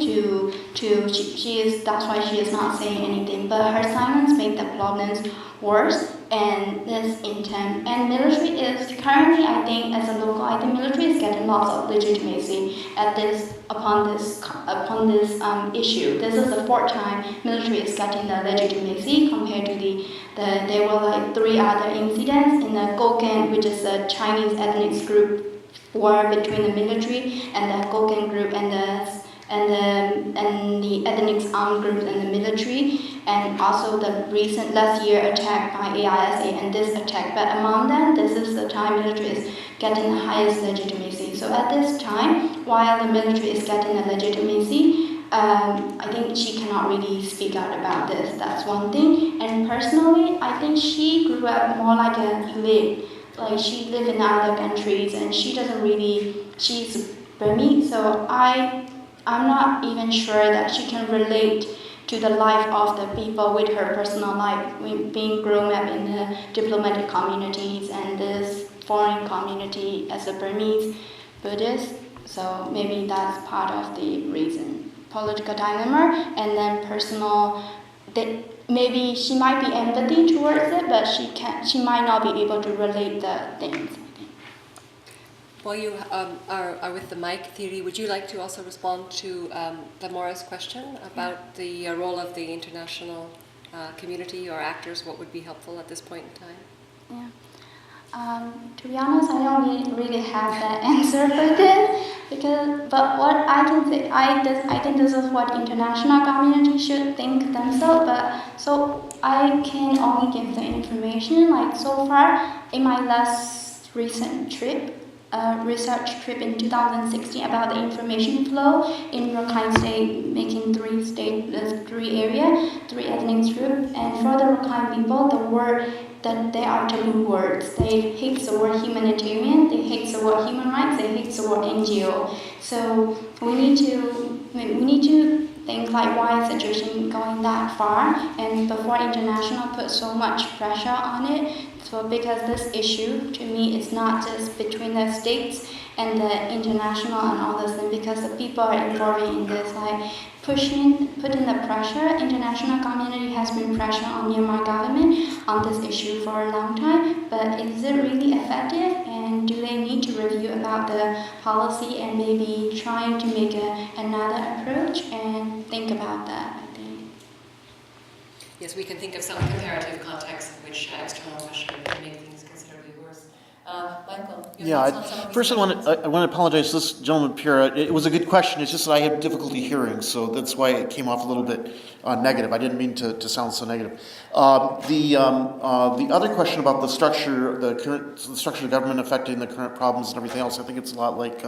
that's why she is not saying anything. But her silence makes the problems worse, and this intent. And military is currently, I think, as a local, I think military is getting lots of legitimacy upon this issue. This is the fourth time military is getting the legitimacy compared to there were like 3 other incidents in the Gokeng, which is a Chinese ethnic group war between the military and the Gokeng group and the ethnic armed groups and the military, and also the recent last year attack by AISA and this attack. But among them, this is the time military is getting the highest legitimacy. So at this time, while the military is getting the legitimacy, I think she cannot really speak out about this. That's one thing. And personally, I think she grew up more like a elite. Like she lived in other countries, and she's Burmese, so I'm not even sure that she can relate to the life of the people with her personal life, being grown up in the diplomatic communities and this foreign community as a Burmese Buddhist. So maybe that's part of the reason. Political dilemma, and then personal, maybe she might be empathy towards it, but she might not be able to relate the things. While you are with the mic, THIRI, would you like to also respond to Lamora's question about the role of the international community or actors? What would be helpful at this point in time? Yeah. To be honest, I don't really have the answer for this, but what I can say, I think this is what international community should think themselves. But so I can only give the information. Like so far, in my last recent trip, research trip in 2016 about the information flow in Rakhine State, making 3 areas, 3 ethnic groups, and for the Rakhine people, the word that they are taboo words. They hate the word humanitarian, they hate the word human rights, they hate the word NGO. So we need to think like why is the situation going that far, and before international put so much pressure on it. So because this issue to me is not just between the states and the international and all this thing, because the people are involved in this, like putting the pressure. International community has been pressure on Myanmar government on this issue for a long time, but is it really effective, and do they need to review about the policy and maybe trying to make another approach and think about that, I think. Yes, we can think of some comparative context in which external pressure can make things considerably worse. Michael? First I want to apologize to this gentleman, Phayre. It was a good question. It's just that I had difficulty hearing, so that's why it came off a little bit negative. I didn't mean to sound so negative. The other question about the structure, the structure of government affecting the current problems and everything else, I think it's a lot like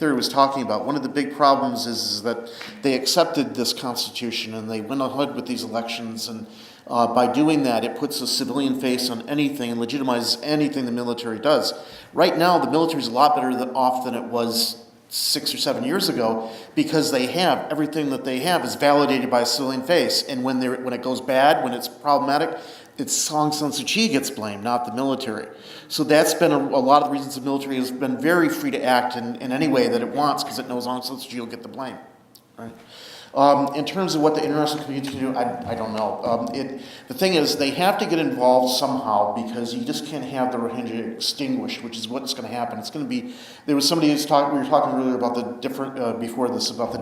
THIRI was talking about. One of the big problems is that they accepted this constitution and they went ahead with these elections, and by doing that, it puts a civilian face on anything and legitimizes anything the military does. Right now, the military is a lot better off than it was 6 or 7 years ago, because they have everything that they have is validated by a civilian face. And when it goes bad, when it's problematic, it's Aung San Suu Kyi gets blamed, not the military. So that's been a lot of the reasons the military has been very free to act in any way that it wants, because it knows Aung San Suu Kyi will get the blame. Right? In terms of what the international community can do, I don't know. The thing is, they have to get involved somehow, because you just can't have the Rohingya extinguished, which is what's going to happen. It's going to be. There was somebody who's talking. We were talking earlier about the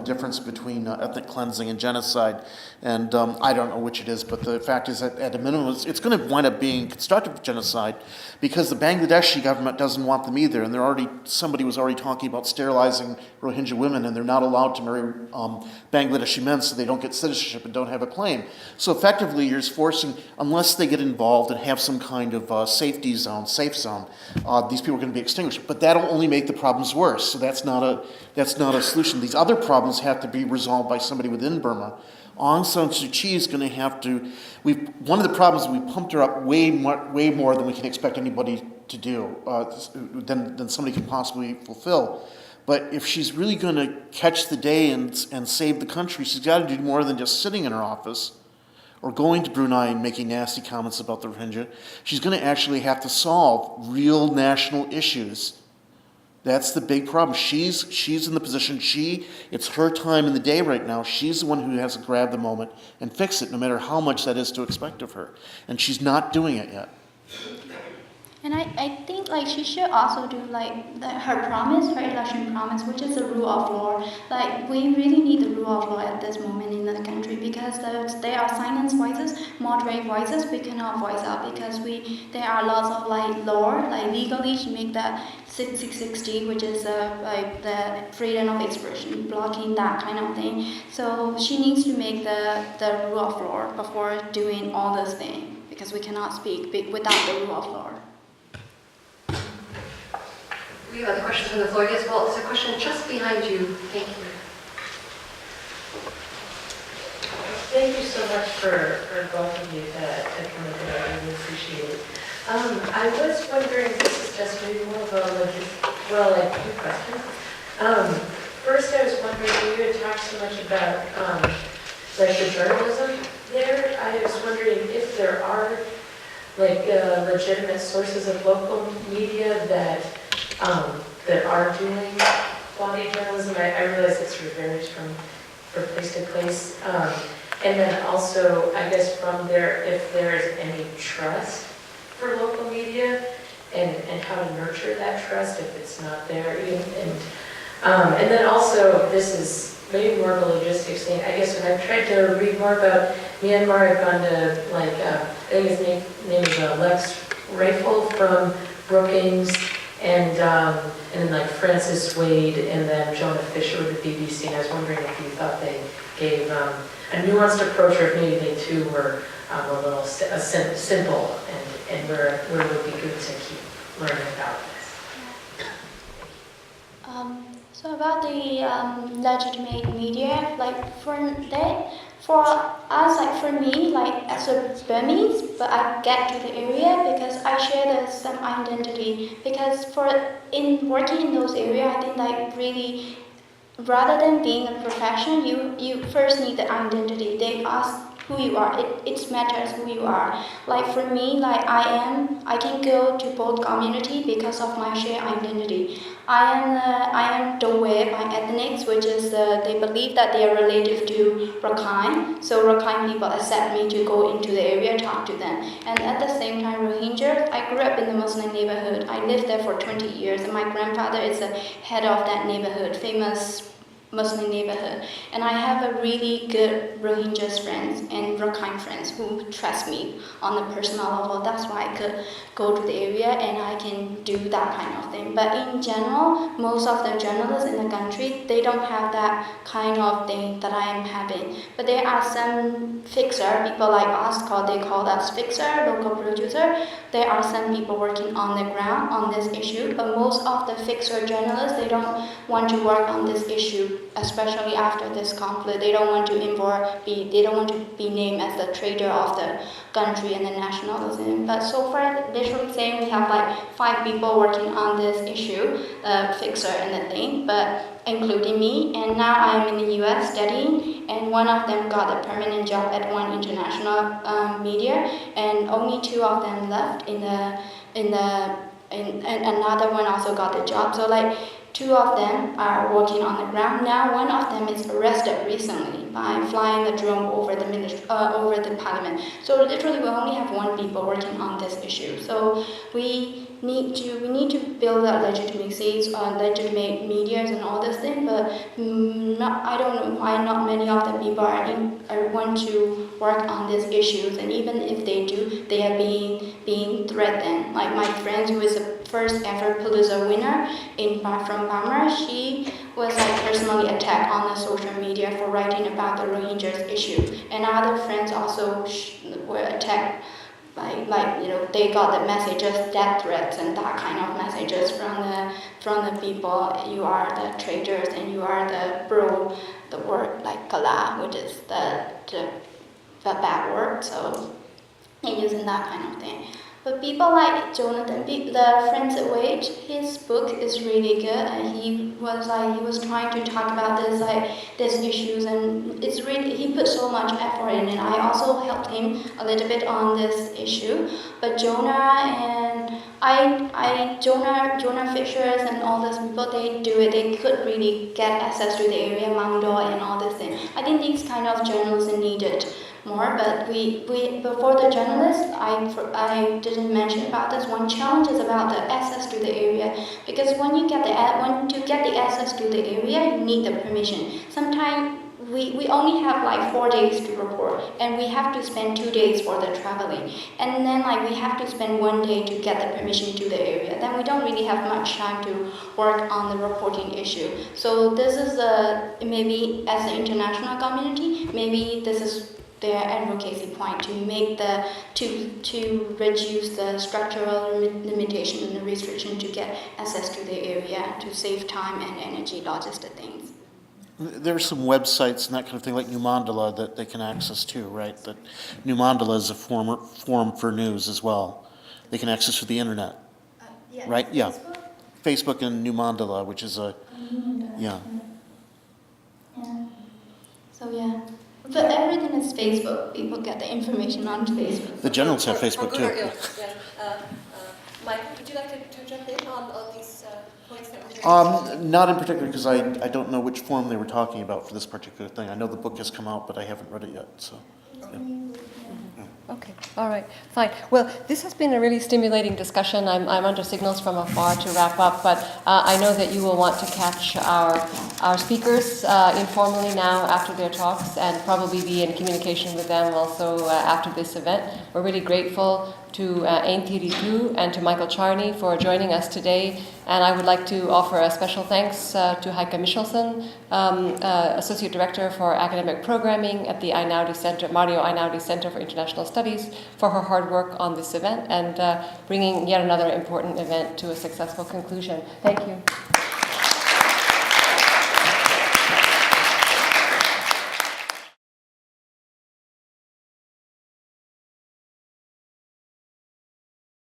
difference between ethnic cleansing and genocide, and I don't know which it is, but the fact is that at a minimum, it's going to wind up being constructive genocide, because the Bangladeshi government doesn't want them either, and somebody was already talking about sterilizing Rohingya women, and they're not allowed to marry Bangladeshi Bangladeshi men so they don't get citizenship and don't have a claim. So effectively, you're just forcing, unless they get involved and have some kind of safety zone, safe zone, these people are going to be extinguished. But that'll only make the problems worse. So that's not a solution. These other problems have to be resolved by somebody within Burma. Aung San Suu Kyi is going to have to. One of the problems is we pumped her up way more than we can expect anybody to do, than somebody can possibly fulfill. But if she's really going to catch the day and save the country, she's got to do more than just sitting in her office or going to Brunei and making nasty comments about the Rohingya. She's going to actually have to solve real national issues. That's the big problem. She's in the position, it's her time in the day right now. She's the one who has to grab the moment and fix it, no matter how much that is to expect of her. And she's not doing it yet. And I think like she should also do like her promise, her election promise, which is the rule of law. Like we really need the rule of law at this moment in the country because there are silent voices, moderate voices we cannot voice out because there are lots of like law, like legally she make that 660, which is like the freedom of expression, blocking that kind of thing. So she needs to make the rule of law before doing all those things because we cannot speak without the rule of law. We have other questions from the floor. Yes, well, there's a question just behind you. Thank you. Thank you so much for both of you to come in today. I really appreciate it. I was wondering, this is just maybe more of like two questions. First, I was wondering, you had talked so much about like the journalism there. I was wondering if there are like legitimate sources of local media that are doing quality journalism. I realize it sort of varies from place to place. And then also, I guess from there, if there is any trust for local media and how to nurture that trust if it's not there. And then also, this is maybe more of a logistics thing. I guess when I've tried to read more about Myanmar, I've gone to like, I think his name is Lex Rifle from Brookings, and then like Francis Wade, and then Jonah Fisher with the BBC. And I was wondering if you thought they gave a nuanced approach, or if maybe they too were a little simple, and where it would be good to keep learning about this. So about the legitimate media, like for us, like for me, like as a Burmese, but I get to the area because I share the same identity. Because in working in those areas, I think like really, rather than being a profession, you first need the identity. They ask who you are. It matters who you are. Like for me, like I can go to both community because of my shared identity. I am Dongwe by ethnics, which is they believe that they are relative to Rakhine. So Rakhine people accept me to go into the area, talk to them. And at the same time, Rohingyas, I grew up in the Muslim neighborhood. I lived there for 20 years, and my grandfather is the head of that neighborhood, famous Muslim neighborhood. And I have a really good Rohingyas friends and Rakhine friends who trust me on a personal level. That's why I could go to the area and I can do that kind of thing. But in general, most of the journalists in the country, they don't have that kind of thing that I am having. But there are some fixer, people like us, they call us fixer, local producer. There are some people working on the ground on this issue, but most of the fixer journalists, they don't want to work on this issue, especially after this conflict. They don't want to they don't want to be named as the traitor of the country and the nationalism. But so far, literally saying we have like 5 people working on this issue, fixer and the thing, but including me. And now I'm in the US studying, and one of them got a permanent job at one international media, and only 2 of them left and another one also got the job. So like 2 of them are working on the ground. Now one of them is arrested recently by flying the drone over the parliament. So literally we only have 1 people working on this issue. So we need to build that legitimacy on legitimate medias and all this thing, but I don't know why not many of the people want to work on these issues, and even if they do, they are being threatened. Like my friend who is a first ever Pulitzer winner from Myanmar, she was like personally attacked on the social media for writing about the Rohingyas issue. And other friends also were attacked by, like, you know, they got the messages, death threats and that kind of messages from the people. You are the traitors and you are the word like kala, which is the bad word. So and using that kind of thing. But people like Jonathan, the Friends at Wage, his book is really good, and he was trying to talk about these issues, and it's really, he put so much effort in, and I also helped him a little bit on this issue. But Jonah Fishers and all those people, they do it. They could really get access to the area, Mangdo and all this thing. I think these kind of journalists are needed more, but we before the journalists, I didn't mention about this. One challenge is about the access to the area, because when to get the access to the area, you need the permission. Sometimes we only have like 4 days to report, and we have to spend 2 days for the traveling, and then like we have to spend 1 day to get the permission to the area. Then we don't really have much time to work on the reporting issue. So this is maybe as an international community, maybe this is their advocacy point to make to reduce the structural limitation and the restriction to get access to the area, to save time and energy, logistic things. There are some websites and that kind of thing, like New Mandala, that they can access too, right? That New Mandala is a forum for news as well. They can access through the internet, right? Yeah, Facebook and New Mandala, which is yeah. So yeah. But everything is Facebook. People get the information on Facebook. The generals have Facebook too. Michael, would you like to jump in on these points that were raised? Not in particular, because I don't know which form they were talking about for this particular thing. I know the book has come out, but I haven't read it yet. So. Yeah. Okay, all right, fine. Well, this has been a really stimulating discussion. I'm under signals from afar to wrap up, but I know that you will want to catch our speakers informally now after their talks, and probably be in communication with them also after this event. We're really grateful to EIANT THIRI and to Michael Charney for joining us today. And I would like to offer a special thanks to Heike Michelson, Associate Director for Academic Programming at the Einaudi Center, Mario Einaudi Center for International Studies, for her hard work on this event and bringing yet another important event to a successful conclusion. Thank you.